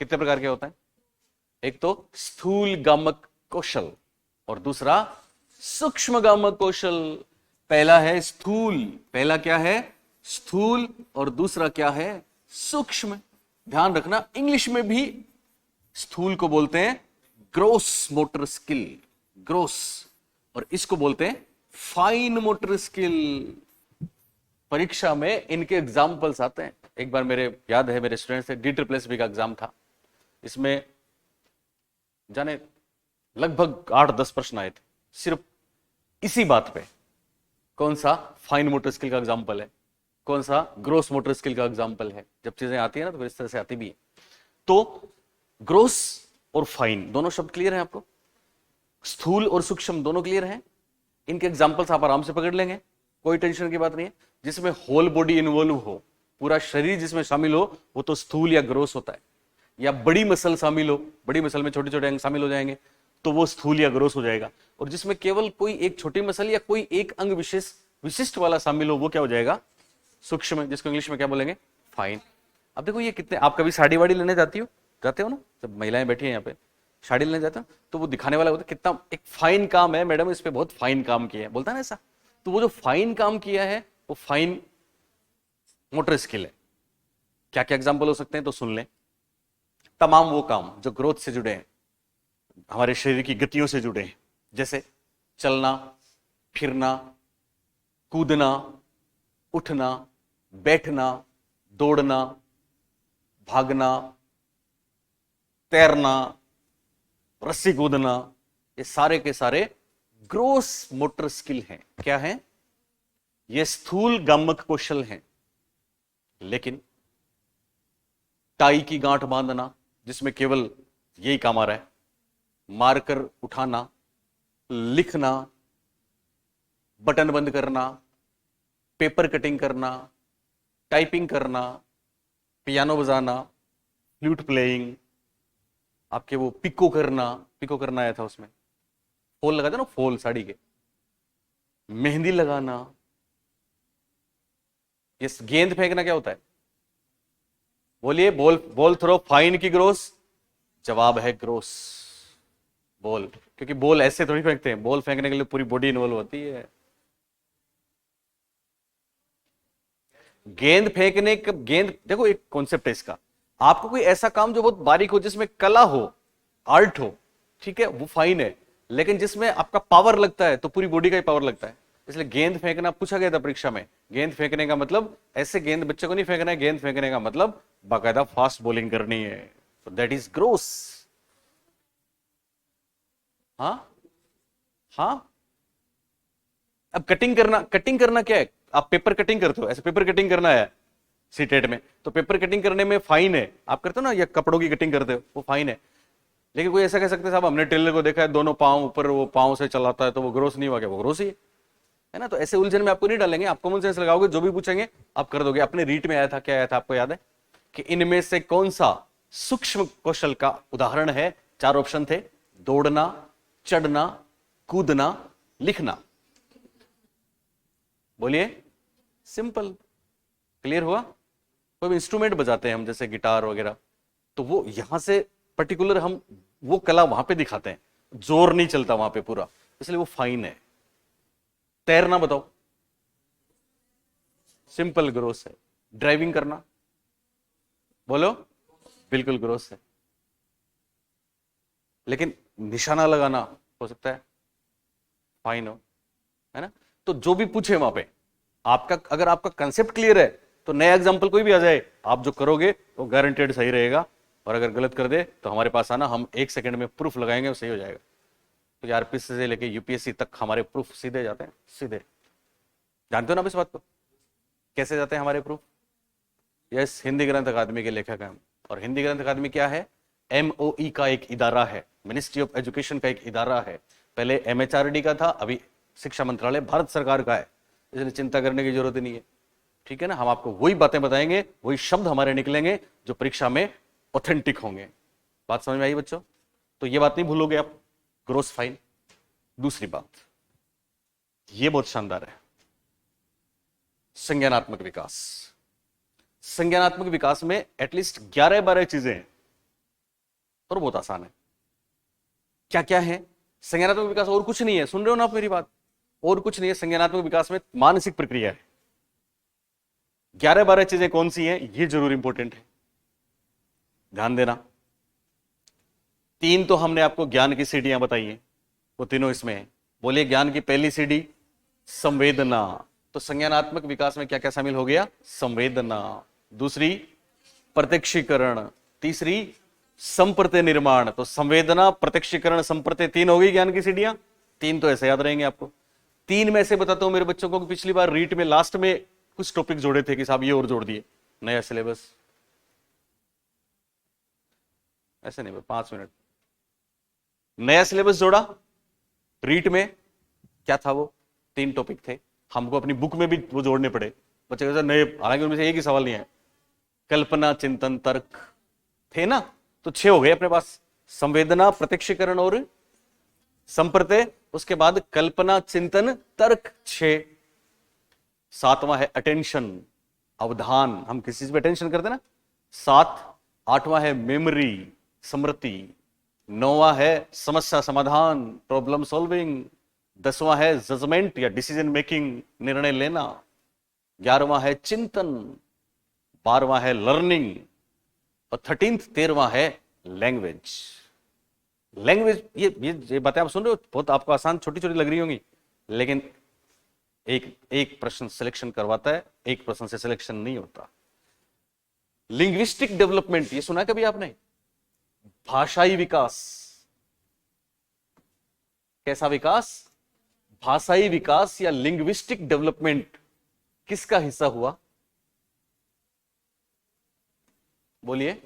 कितने प्रकार के होते हैं? एक तो स्थूल गामक कौशल और दूसरा सूक्ष्म गामक कौशल। पहला है स्थूल, पहला क्या है? स्थूल, और दूसरा क्या है? सूक्ष्म। ध्यान रखना, इंग्लिश में भी स्थूल को बोलते हैं ग्रोस मोटर स्किल, ग्रोस, और इसको बोलते हैं फाइन मोटर स्किल। परीक्षा में इनके एग्जाम्पल्स आते हैं। एक बार मेरे याद है, मेरे स्टूडेंट से DSSB का एग्जाम था, इसमें जाने लगभग 8-10 प्रश्न आए थे सिर्फ इसी बात पे। कौन सा फाइन मोटर स्किल का एग्जाम्पल है, कौन सा ग्रोस मोटर स्किल का एग्जाम्पल है। जब चीजें आती है ना तो इस तरह से आती भी है। तो ग्रोस और फाइन दोनों शब्द क्लियर है आपको? स्थूल और सूक्ष्म दोनों क्लियर हैं? इनके एग्जाम्पल्स आप आराम से पकड़ लेंगे, कोई टेंशन की बात नहीं है। जिसमें होल बॉडी इन्वॉल्व हो, पूरा शरीर जिसमें शामिल हो, वो तो स्थूल या ग्रोस होता है। या बड़ी मसल शामिल हो, बड़ी मसल में छोटे छोटे अंग शामिल हो जाएंगे तो वो स्थूल या ग्रोस हो जाएगा। और जिसमें केवल कोई एक छोटी मसल या कोई एक अंग विशिष्ट वाला शामिल हो, वो क्या हो जाएगा? सूक्ष्म, जिसको इंग्लिश में क्या बोलेंगे? फाइन। अब देखो ये कितने, आप कभी साड़ी वाड़ी लेने जाते हो ना, जब महिलाएं बैठी हैं यहाँ पे साड़ी लेने जाते हो तो वो दिखाने वाला होता है कितना एक फाइन काम है मैडम, इस पे बहुत फाइन काम किया है, बोलता है ना ऐसा। तो वो जो फाइन काम किया है वो फाइन मोटर स्किल है। क्या क्या एग्जाम्पल हो सकते हैं तो सुन लें। तमाम वो काम जो ग्रोथ से जुड़े हैं, हमारे शरीर की गतियों से जुड़े हैं, जैसे चलना, फिरना, कूदना, उठना, बैठना, दौड़ना, भागना, तैरना, रस्सी कूदना, ये सारे के सारे ग्रोस मोटर स्किल हैं। क्या है? ये स्थूल गमक कौशल हैं। लेकिन टाई की गांठ बांधना, जिसमें केवल यही काम आ रहा है, मार्कर उठाना, लिखना, बटन बंद करना, पेपर कटिंग करना, टाइपिंग करना, पियानो बजाना, फ्लूट प्लेइंग, आपके वो पिको करना आया था उसमें, फॉल लगाते ना, फॉल साड़ी के, मेहंदी लगाना। ये गेंद फेंकना क्या होता है? बोलिए, बॉल बॉल थ्रो फाइन की ग्रोस? जवाब है ग्रोस। बॉल, क्योंकि बॉल ऐसे थोड़ी फेंकते हैं, बॉल फेंकने के लिए पूरी बॉडी इन्वॉल्व होती है। गेंद फेंकने का, गेंद देखो एक कॉन्सेप्ट है इसका, आपको कोई ऐसा काम जो बहुत बारीक हो, जिसमें कला हो, आर्ट हो, ठीक है, वो फाइन है। लेकिन जिसमें आपका पावर लगता है, तो पूरी बॉडी का ही पावर लगता है। इसलिए गेंद फेंकना पूछा गया था परीक्षा में। गेंद फेंकने का मतलब ऐसे गेंद बच्चे को नहीं फेंकना है, गेंद फेंकने का मतलब बाकायदा फास्ट बॉलिंग करनी है। तो दैट इज ग्रोस। हाँ हाँ। अब कटिंग करना क्या है? आप पेपर कटिंग करते हो, ऐसे पेपर कटिंग करना है सीटेट में, तो पेपर कटिंग करने में फाइन है। आप करते हो ना, या कपड़ों की कटिंग करते हो, वो फाइन है। लेकिन कोई ऐसा कह सकते हैं साहब हमने टेलर को देखा है दोनों पांव ऊपर, वो पांव से चलाता है, तो वो ग्रोस नहीं हुआ क्या? वो ग्रोस ही है ना। तो ऐसे उलझन में आपको नहीं डालेंगे, आप कॉमन सेंस लगाओगे, जो भी पूछेंगे आप कर दोगे। अपने रीट में आया था, क्या आया था आपको याद है? कि इनमें से कौन सा सूक्ष्म कौशल का उदाहरण है? 4 ऑप्शन थे, दौड़ना, चढ़ना, कूदना, लिखना। बोलिए, सिंपल, क्लियर हुआ? कोई इंस्ट्रूमेंट बजाते हैं हम, जैसे गिटार वगैरह, तो वो यहां से पर्टिकुलर हम वो कला वहां पे दिखाते हैं, जोर नहीं चलता वहां पे पूरा, इसलिए वो फाइन है। तैरना बताओ, सिंपल ग्रोस है। ड्राइविंग करना, बोलो, बिल्कुल ग्रोस है। लेकिन निशाना लगाना हो सकता है फाइन हो, है ना। तो जो भी पूछे वहां पे, आपका अगर आपका कंसेप्ट क्लियर है, तो नया एग्जांपल कोई भी आ जाए, आप जो करोगे वो गारंटेड सही रहेगा। और अगर गलत कर दे तो हमारे पास आना, हम 1 सेकंड में प्रूफ लगाएंगे, वो सही हो जाएगा। तो आरपीएससी से लेके यूपीएससी तक हमारे प्रूफ सीधे जाते हैं, सीधे। जानते हो ना इस बात को, कैसे जाते हैं हमारे प्रूफ? यस, हिंदी ग्रंथ अकादमी के लेखक हैं हम। और हिंदी ग्रंथ अकादमी क्या है? एमओई का एक इदारा है, मिनिस्ट्री ऑफ एजुकेशन का एक इदारा है। पहले एमएचआरडी का था, अभी शिक्षा मंत्रालय भारत सरकार का है, इसलिए चिंता करने की जरूरत नहीं है। ठीक है ना। हम आपको वही बातें बताएंगे, वही शब्द हमारे निकलेंगे जो परीक्षा में ऑथेंटिक होंगे। बात समझ में आई बच्चों? तो ये बात नहीं भूलोगे आप, ग्रोस फाइन। दूसरी बात, ये बहुत शानदार है, संज्ञानात्मक विकास। संज्ञानात्मक विकास में एटलीस्ट 11-12 चीजें हैं और बहुत आसान है। क्या क्या है? संज्ञानात्मक विकास और कुछ नहीं है, सुन रहे हो ना आप मेरी बात? और कुछ नहीं है। संज्ञानात्मक विकास में मानसिक प्रक्रिया है। 11-12 चीजें कौन सी हैं, ये जरूर इंपॉर्टेंट है, ध्यान देना। 3 तो हमने आपको ज्ञान की सीढ़ियां बताई हैं, वो तीनों इसमें है। बोलिए, ज्ञान की पहली सीढ़ी संवेदना। तो संज्ञानात्मक विकास में क्या क्या शामिल हो गया? संवेदना। दूसरी, प्रत्यक्षीकरण। तीसरी, संप्रत्यय निर्माण। तो संवेदना, प्रत्यक्षीकरण, संप्रत्यय, 3 हो गई ज्ञान की सीढ़ियां। 3 तो ऐसे याद रहेंगे आपको। 3 में से बताता हूं मेरे बच्चों को कि पिछली बार रीट में लास्ट में कुछ टॉपिक जोड़े थे कि साहब ये और जोड़ दिए, नया सिलेबस। ऐसे नहीं, 5 मिनट। नया सिलेबस जोड़ा रीट में, क्या था वो? 3 टॉपिक थे, हमको अपनी बुक में भी वो जोड़ने पड़े। बच्चे कहते नए, हालांकि उनमें से एक ही सवाल नहीं है। कल्पना, चिंतन, तर्क थे ना, तो 6 हो गए अपने पास। संवेदना, प्रत्यक्षीकरण और संप्रत्यय, उसके बाद कल्पना, चिंतन, तर्क, 6। 7वां है अटेंशन, अवधान। हम किसी चीज पे अटेंशन करते ना, 7। 8वां है मेमोरी, स्मृति। 9वां है समस्या समाधान, प्रॉब्लम सॉल्विंग। 10वां है जजमेंट या डिसीजन मेकिंग, निर्णय लेना। 11वां है चिंतन। 12वां है लर्निंग। और 13वां है लैंग्वेज। लैंग्वेज, ये बातें आप सुन रहे हो, बहुत आपको आसान छोटी छोटी लग रही होंगी, लेकिन एक प्रश्न सिलेक्शन करवाता है, एक प्रश्न से सिलेक्शन नहीं होता। लिंग्विस्टिक डेवलपमेंट, ये सुना है कभी आपने? भाषाई विकास। कैसा विकास? भाषाई विकास या लिंग्विस्टिक डेवलपमेंट। किसका हिस्सा हुआ? बोलिए,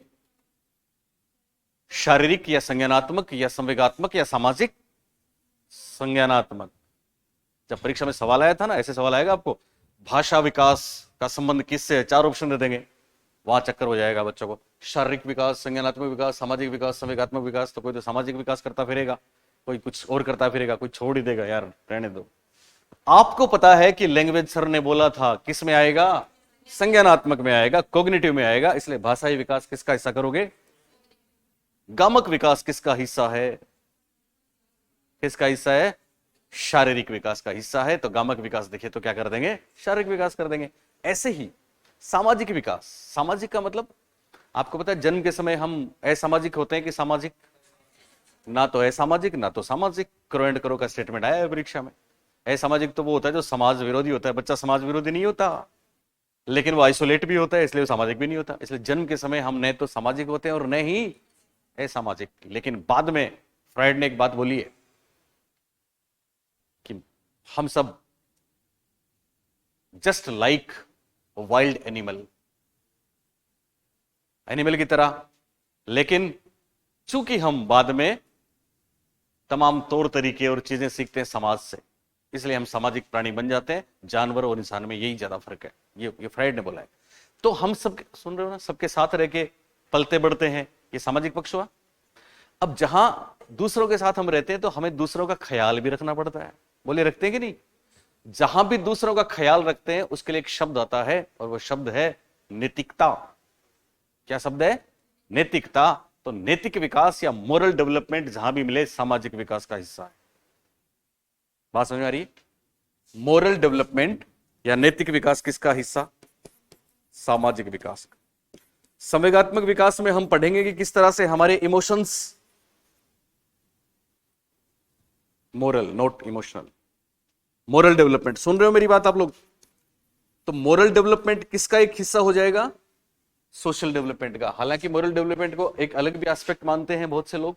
शारीरिक या संज्ञानात्मक या संवेगात्मक या सामाजिक? संज्ञानात्मक। जब परीक्षा में सवाल आया था ना, ऐसे सवाल आएगा आपको, भाषा विकास का संबंध किससे है, 4 ऑप्शन दे देंगे, वहां चक्कर हो जाएगा बच्चों को। शारीरिक विकास, संज्ञानात्मक विकास, सामाजिक विकास, संवेगात्मक विकास। तो कोई तो सामाजिक विकास करता फिरेगा, कोई कुछ और करता फिरेगा, कोई छोड़ ही देगा, यार रहने दो। आपको पता है कि लैंग्वेज सर ने बोला था किस में आएगा? संज्ञानात्मक में आएगा, कॉग्निटिव में आएगा, इसलिए भाषाई विकास किसका हिस्सा करोगे? गामक विकास किसका हिस्सा है? किसका हिस्सा है? शारीरिक विकास का हिस्सा है। तो गामक विकास देखिए तो क्या कर देंगे? शारीरिक विकास कर देंगे। ऐसे ही सामाजिक विकास, सामाजिक का मतलब आपको पता है, जन्म के समय हम असामाजिक होते हैं कि सामाजिक? ना तो असामाजिक ना तो सामाजिक। करो एंड करो का स्टेटमेंट आया है परीक्षा में। असामाजिक तो वो होता है जो समाज विरोधी होता है। बच्चा समाज विरोधी नहीं होता, लेकिन वो आइसोलेट भी होता है, इसलिए वो सामाजिक भी नहीं होता। इसलिए जन्म के समय हम न तो सामाजिक होते हैं और न ही असामाजिक। लेकिन बाद में फ्राइड ने एक बात बोली है कि हम सब just like wild animal, animal की तरह, लेकिन चूंकि हम बाद में तमाम तौर तरीके और चीजें सीखते हैं समाज से, इसलिए हम सामाजिक प्राणी बन जाते हैं। जानवर और इंसान में यही ज्यादा फर्क है, ये फ्राइड ने बोला है। तो हम सब, सुन रहे हो ना, सबके साथ रह के पलते बढ़ते हैं, ये सामाजिक पक्ष हुआ। अब जहां दूसरों के साथ हम रहते हैं तो हमें दूसरों का ख्याल भी रखना पड़ता है। बोले रखते हैं कि नहीं? जहां भी दूसरों का ख्याल रखते हैं उसके लिए एक शब्द आता है और वो शब्द है नैतिकता। क्या शब्द है? नैतिकता। तो नैतिक विकास या मोरल डेवलपमेंट जहां भी मिले, सामाजिक विकास का हिस्सा है। बात समझ में आ रही है? मोरल डेवलपमेंट या नैतिक विकास किसका हिस्सा? सामाजिक विकास का। संवेगात्मक विकास में हम पढ़ेंगे कि किस तरह से हमारे emotions, moral not emotional, moral development. सुन रहे हो मेरी बात आप लोग? तो मोरल डेवलपमेंट किसका एक हिस्सा हो जाएगा? सोशल डेवलपमेंट का। हालांकि मोरल डेवलपमेंट को एक अलग भी एस्पेक्ट मानते हैं बहुत से लोग,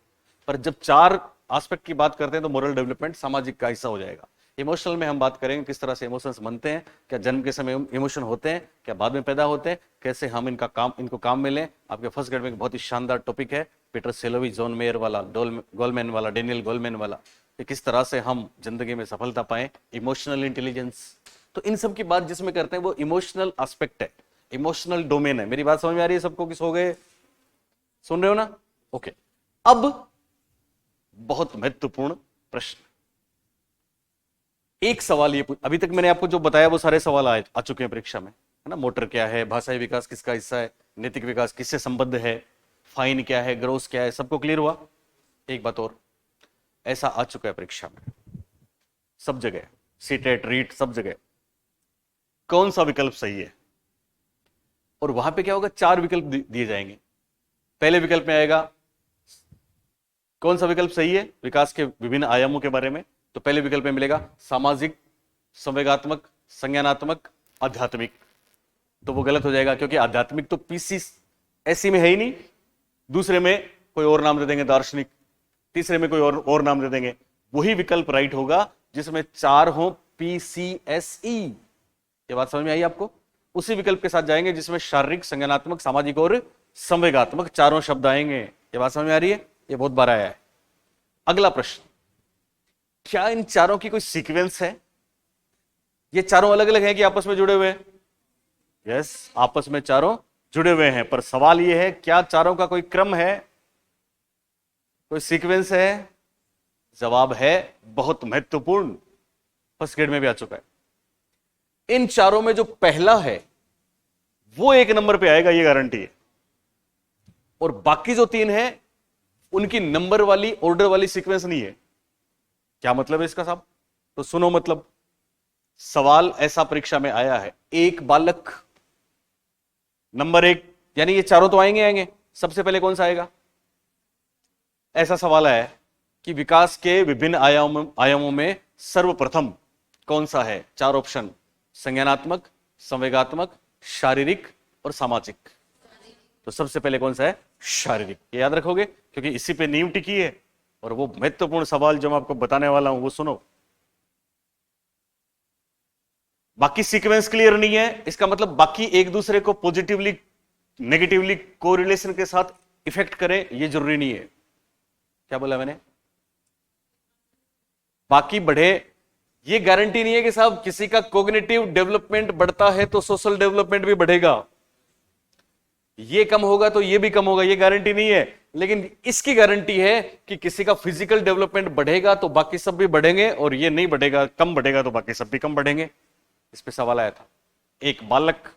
पर जब 4 एस्पेक्ट की बात करते हैं तो मोरल डेवलपमेंट सामाजिक का हिस्सा हो जाएगा। इमोशनल में हम बात करेंगे किस तरह से इमोशंस बनते हैं, क्या जन्म के समय इमोशन होते हैं, क्या बाद में पैदा होते हैं, कैसे हम इनको काम में लें। आपके फर्स्ट ग्रेड में बहुत ही शानदार टॉपिक है, पीटर सेलोवी, जॉन मेयर वाला, गोलमैन वाला, डेनियल गोलमैन वाला, कि किस तरह से हम जिंदगी में सफलता पाएं, इमोशनल इंटेलिजेंस। तो इन सब की बात जिसमें करते हैं वो इमोशनल एस्पेक्ट है, इमोशनल डोमेन है। मेरी बात समझ में आ रही है सबको? किस हो गए? सुन रहे हो ना? ओके। अब बहुत महत्वपूर्ण प्रश्न, एक सवाल ये, अभी तक मैंने आपको जो बताया वो सारे सवाल आ चुके हैं परीक्षा में, है ना? मोटर क्या है, भाषाई विकास किसका हिस्सा है, नैतिक विकास किससे संबद्ध है, फाइन क्या है, ग्रोस क्या है, सबको क्लियर हुआ? एक बात और, ऐसा आ चुका है परीक्षा में सब जगह, सीटेट, रीट, सब जगह, कौन सा विकल्प सही है? और वहां पे क्या होगा? 4 विकल्प दिए जाएंगे। पहले विकल्प में आएगा कौन सा विकल्प सही है विकास के विभिन्न आयामों के बारे में। तो पहले विकल्प में मिलेगा सामाजिक, संवेगात्मक, संज्ञानात्मक, आध्यात्मिक। तो वो गलत हो जाएगा, क्योंकि आध्यात्मिक तो पीसी ऐसी में है ही नहीं। दूसरे में कोई और नाम दे देंगे, दार्शनिक। तीसरे में कोई और नाम दे देंगे। वही विकल्प राइट होगा जिसमें 4 हो PCSE। ये बात समझ में आई आपको? उसी विकल्प के साथ जाएंगे जिसमें शारीरिक, संज्ञानात्मक, सामाजिक और संवेगात्मक 4 शब्द आएंगे। ये बात समझ में आ रही है? ये बहुत बार आया है। अगला प्रश्न, क्या इन 4 की कोई सीक्वेंस है? ये 4 अलग अलग हैं कि आपस में जुड़े हुए हैं? यस, आपस में 4 जुड़े हुए हैं, पर सवाल यह है क्या 4 का कोई क्रम है, कोई सीक्वेंस है? जवाब है बहुत महत्वपूर्ण, फर्स्ट ग्रेड में भी आ चुका है। इन 4 में जो पहला है वो 1 नंबर पे आएगा, ये गारंटी है। और बाकी जो 3 है उनकी नंबर वाली, ऑर्डर वाली सीक्वेंस नहीं है। क्या मतलब है इसका साहब? तो सुनो, मतलब सवाल ऐसा परीक्षा में आया है, एक बालक नंबर 1, यानी ये 4 तो आएंगे, सबसे पहले कौन सा आएगा? ऐसा सवाल आया है कि विकास के विभिन्न आयामों में सर्वप्रथम कौन सा है? 4 ऑप्शन, संज्ञानात्मक, संवेगात्मक, शारीरिक और सामाजिक। तो सबसे पहले कौन सा है? शारीरिक। ये याद रखोगे क्योंकि इसी पे नींव टिकी है। और वो महत्वपूर्ण सवाल जो मैं आपको बताने वाला हूं वो सुनो। बाकी सीक्वेंस क्लियर नहीं है, इसका मतलब बाकी एक दूसरे को पॉजिटिवली नेगेटिवली कोरिलेशन के साथ इफेक्ट करे, ये जरूरी नहीं है। क्या बोला मैंने? बाकी बढ़े, ये गारंटी नहीं है कि साहब किसी का कॉग्निटिव डेवलपमेंट बढ़ता है तो सोशल डेवलपमेंट भी बढ़ेगा, ये कम होगा तो ये भी कम होगा, ये गारंटी नहीं है। लेकिन इसकी गारंटी है कि किसी का फिजिकल डेवलपमेंट बढ़ेगा तो बाकी सब भी बढ़ेंगे, और ये नहीं बढ़ेगा, कम बढ़ेगा तो बाकी सब भी कम बढ़ेंगे। इस पे सवाल आया था, एक बालक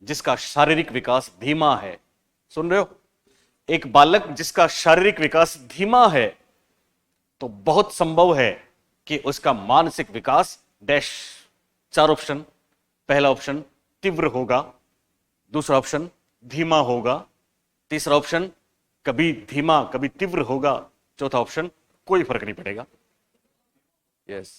जिसका शारीरिक विकास धीमा है, सुन रहे हो, एक बालक जिसका शारीरिक विकास धीमा है, तो बहुत संभव है कि उसका मानसिक विकास डैश। 4 ऑप्शन, पहला ऑप्शन तीव्र होगा, दूसरा ऑप्शन धीमा होगा, तीसरा ऑप्शन कभी धीमा कभी तीव्र होगा, चौथा ऑप्शन कोई फर्क नहीं पड़ेगा। यस,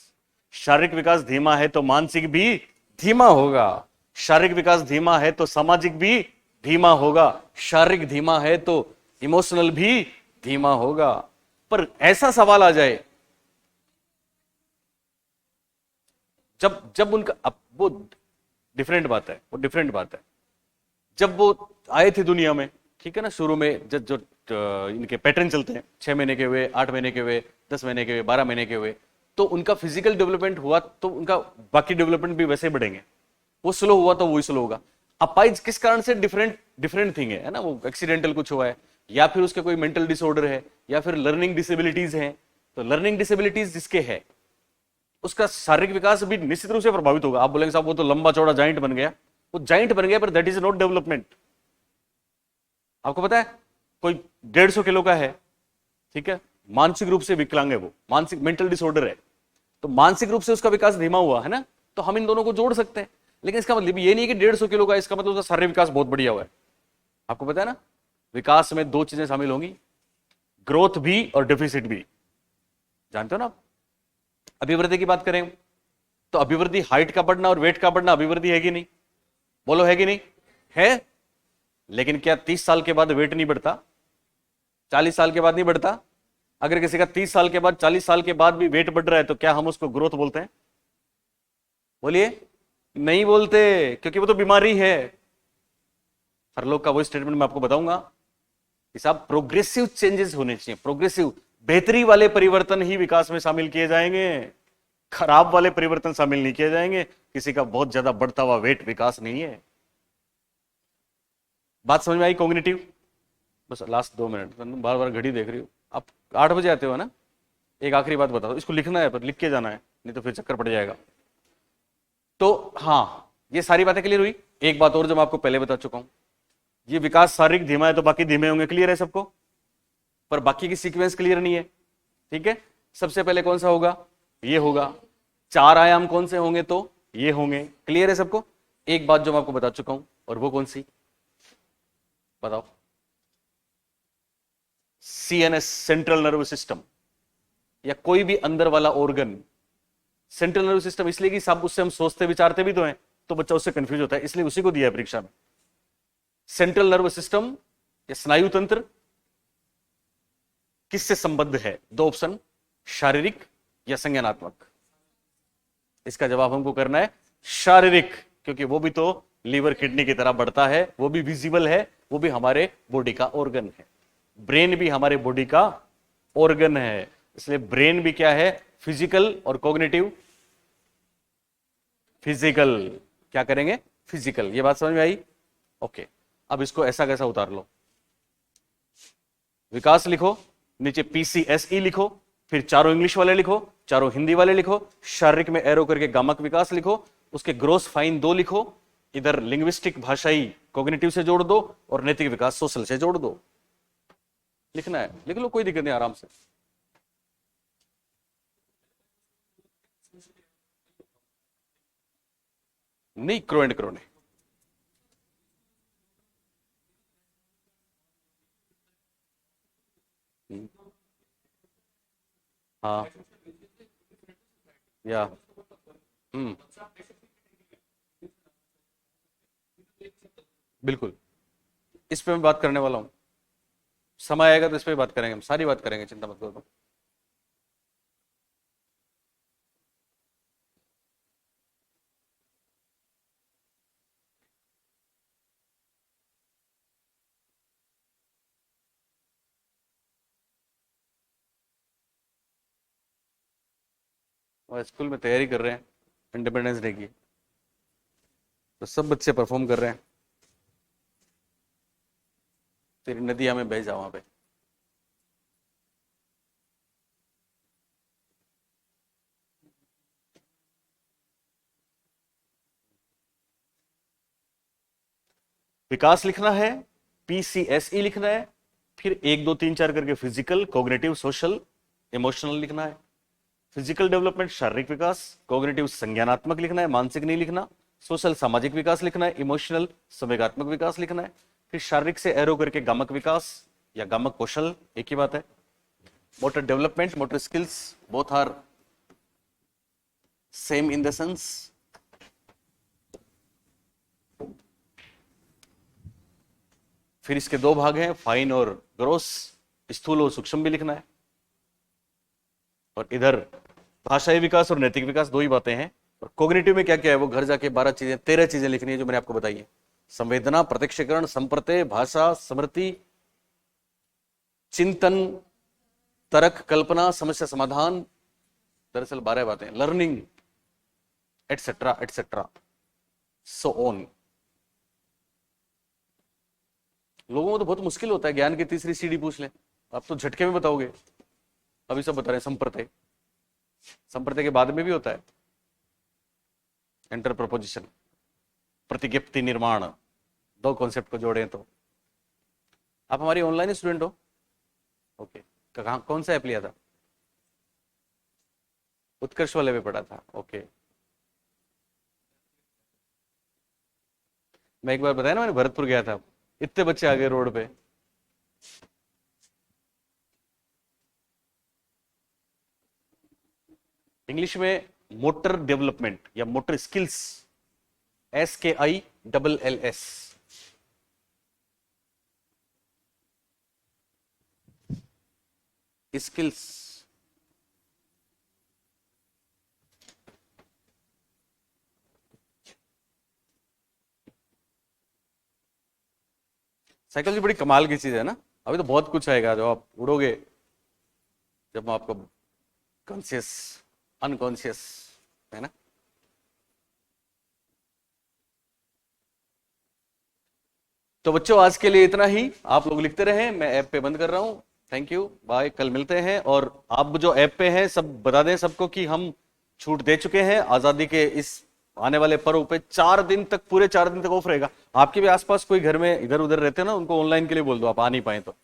शारीरिक विकास धीमा है तो मानसिक भी धीमा होगा, शारीरिक विकास धीमा है तो सामाजिक भी धीमा होगा, शारीरिक धीमा है तो इमोशनल भी धीमा होगा। पर ऐसा सवाल आ जाए जब जब उनका, अब वो डिफरेंट बात है, वो डिफरेंट बात है। जब वो आए थे दुनिया में, ठीक है ना, शुरू में जो इनके पैटर्न चलते हैं, 6 महीने के हुए, 8 महीने के हुए, 10 महीने के हुए, 12 महीने के हुए, तो उनका फिजिकल डेवलपमेंट हुआ तो उनका बाकी डेवलपमेंट भी वैसे बढ़ेंगे। वो स्लो हुआ तो वही स्लो होगा। अपाइज किस कारण से डिफरेंट डिफरेंट थिंग है ना, वो एक्सीडेंटल कुछ हुआ है, या फिर उसके कोई मेंटल डिसऑर्डर है, या फिर लर्निंग डिसेबिलिटीज है। तो लर्निंग डिसेबिलिटीज जिसके है उसका शारीरिक विकास भी निश्चित रूप से प्रभावित होगा। आप बोलेंगे साहब वो तो लंबा चौड़ा जाइंट बन गया, वो जाइंट बन गया, पर दैट इज नॉट डेवलपमेंट। आपको पता है कोई 150 किलो का है, ठीक है, मानसिक रूप से विकलांग है, वो मानसिक मेंटल डिसऑर्डर है, तो मानसिक रूप से उसका विकास धीमा हुआ है ना, तो हम इन दोनों को जोड़ सकते हैं। लेकिन इसका मतलब ये नहीं कि 150 किलो का, इसका मतलब उसका शारीरिक विकास बहुत बढ़िया हुआ है। आपको पता है ना, विकास में 2 चीजें शामिल होंगी, ग्रोथ भी और डेफिसिट भी, जानते हो ना। अभिवृद्धि की बात करें तो अभिवृद्धि हाइट का बढ़ना और वेट का बढ़ना अभिवृद्धि है कि नहीं? बोलो है कि नहीं? है। लेकिन क्या 30 साल के बाद वेट नहीं बढ़ता? 40 साल के बाद नहीं बढ़ता? अगर किसी का 30 साल के बाद 40 साल के बाद भी वेट बढ़ रहा है तो क्या हम उसको ग्रोथ बोलते हैं? बोलिए, नहीं बोलते, क्योंकि वो तो बीमारी है। हर लोग का वो स्टेटमेंट मैं आपको बताऊंगा कि साहब प्रोग्रेसिव चेंजेस होने चाहिए, प्रोग्रेसिव, बेहतरी वाले परिवर्तन ही विकास में शामिल किए जाएंगे, खराब वाले परिवर्तन शामिल नहीं किए जाएंगे। किसी का बहुत ज्यादा बढ़ता हुआ वेट विकास नहीं है। बात समझ में आई? कॉग्निटिव, बस लास्ट 2 मिनट, बार बार घड़ी देख रही हो। आप 8 बजे आते हो ना? एक आखिरी बात बताओ, इसको लिखना है, पर लिख के जाना है, नहीं तो फिर चक्कर पड़ जाएगा। तो हाँ, ये सारी बातें क्लियर हुई। एक बात और जो मैं आपको पहले बता चुका हूं, ये विकास शारीरिक धीमा है तो बाकी धीमे होंगे, क्लियर है सबको? पर बाकी की सीक्वेंस क्लियर नहीं है, ठीक है। सबसे पहले कौन सा होगा? ये होगा। 4 आयाम कौन से होंगे? तो ये होंगे, क्लियर है सबको? एक बात जो मैं आपको बता चुका हूं, और वो कौन सी बताओ? सीएनएस, सेंट्रल नर्वस सिस्टम, या कोई भी अंदर वाला ऑर्गन। सेंट्रल नर्वस सिस्टम इसलिए कि सब उससे हम सोचते विचारते भी तो हैं, तो बच्चा उससे कंफ्यूज होता है, इसलिए उसी को दिया है परीक्षा में। सेंट्रल नर्वस सिस्टम या स्नायु तंत्र किससे संबद्ध है? 2 ऑप्शन, शारीरिक या संज्ञानात्मक। इसका जवाब हमको करना है शारीरिक, क्योंकि वो भी तो लीवर किडनी की तरह बढ़ता है, वो भी विजिबल है, वो भी हमारे बॉडी का ऑर्गन है। ब्रेन भी हमारे बॉडी का ऑर्गन है, इसलिए ब्रेन भी क्या है? फिजिकल और कॉग्निटिव। फिजिकल, क्या करेंगे? फिजिकल। ये बात समझ में आई? ओके। अब इसको ऐसा कैसा उतार लो, विकास लिखो, नीचे PCSE लिखो, फिर चारों इंग्लिश वाले लिखो, चारों हिंदी वाले लिखो, शारीरिक में एरो करके गामक विकास लिखो, उसके ग्रोस फाइन 2 लिखो, इधर लिंग्विस्टिक भाषाई कॉग्निटिव से जोड़ दो, और नैतिक विकास सोशल से जोड़ दो। लिखना है लिख लो, कोई दिक्कत नहीं, आराम से। नहीं, क्रो एंड क्रो ने। हाँ, या हम्म, बिल्कुल, इस पे मैं बात करने वाला हूं। समय आएगा तो इस पे बात करेंगे, हम सारी बात करेंगे, चिंता मत करो। और स्कूल में तैयारी कर रहे हैं इंडिपेंडेंस डे की, तो सब बच्चे परफॉर्म कर रहे हैं। तेरी नदिया में बह जा वहां पे। विकास लिखना है, PCSE लिखना है, फिर 1 2 3 4 करके फिजिकल, कॉग्निटिव, सोशल, इमोशनल लिखना है। फिजिकल डेवलपमेंट शारीरिक विकास, कॉग्निटिव संज्ञानात्मक लिखना है, मानसिक नहीं लिखना। सोशल सामाजिक विकास लिखना है, इमोशनल संवेगात्मक विकास लिखना है। फिर शारीरिक से एरो करके गामक विकास या गामक कौशल, एक ही बात है। Motor development, motor skills, both are same in the sense. फिर इसके 2 भाग हैं, फाइन और ग्रोस, स्थूल और सूक्ष्म भी लिखना है। और इधर भाषाई विकास और नैतिक विकास, 2 ही बातें हैं। और कोग्निटिव में क्या क्या है वो घर जाके 12 चीजें 13 चीजें लिखनी है जो मैंने आपको बताई है। संवेदना, प्रत्यक्षीकरण, संप्रत्यय, भाषा, स्मृति, चिंतन, तर्क, कल्पना, समस्या समाधान, दरअसल 12 बातें, learning, etcetera etcetera, so on. लोगों को तो बहुत मुश्किल होता है, ज्ञान की तीसरी सीढ़ी पूछ लें आप तो झटके में बताओगे। अभी सब बता रहे हैं संप्रत्यय, संप्रत्यय के बाद में भी होता है एंटर प्रपोजिशन, प्रतिज्ञप्ति, निर्माण, 2 कॉन्सेप्ट को जोड़ें तो। आप हमारी ऑनलाइन स्टूडेंट हो? ओके, कहाँ कौन सा ऐप लिया था? उत्कर्ष वाले पे पढ़ा था, ओके। मैं एक बार बताया ना, मैंने भरतपुर गया था, इतने बच्चे आ गए रोड पे। इंग्लिश में मोटर डेवलपमेंट या motor skills, SKILLS, skills. Psychology बड़ी कमाल की चीज है ना। अभी तो बहुत कुछ आएगा जो आप उड़ोगे जब आपको कॉन्शियस अनकॉन्शियस, है ना। तो बच्चों आज के लिए इतना ही, आप लोग लिखते रहें, मैं ऐप पे बंद कर रहा हूं। थैंक यू, बाय, कल मिलते हैं। और आप जो ऐप पे हैं सब बता दें सबको कि हम छूट दे चुके हैं आजादी के इस आने वाले पर्व पे। 4 दिन तक, पूरे 4 दिन तक ऑफ रहेगा। आपके भी आसपास कोई घर में इधर उधर रहते हो ना, उनको ऑनलाइन के लिए बोल दो, आप आ नहीं पाए तो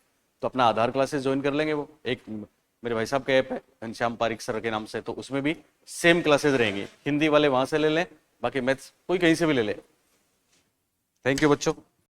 अपना आधार क्लासेस ज्वाइन कर लेंगे। वो एक मेरे भाई साहब का ऐप है घनश्याम पारिक सर के नाम से, तो उसमें भी सेम क्लासेस रहेंगी। हिंदी वाले वहां से ले लें, बाकी मैथ्स कोई कहीं से भी ले ले। थैंक यू बच्चों।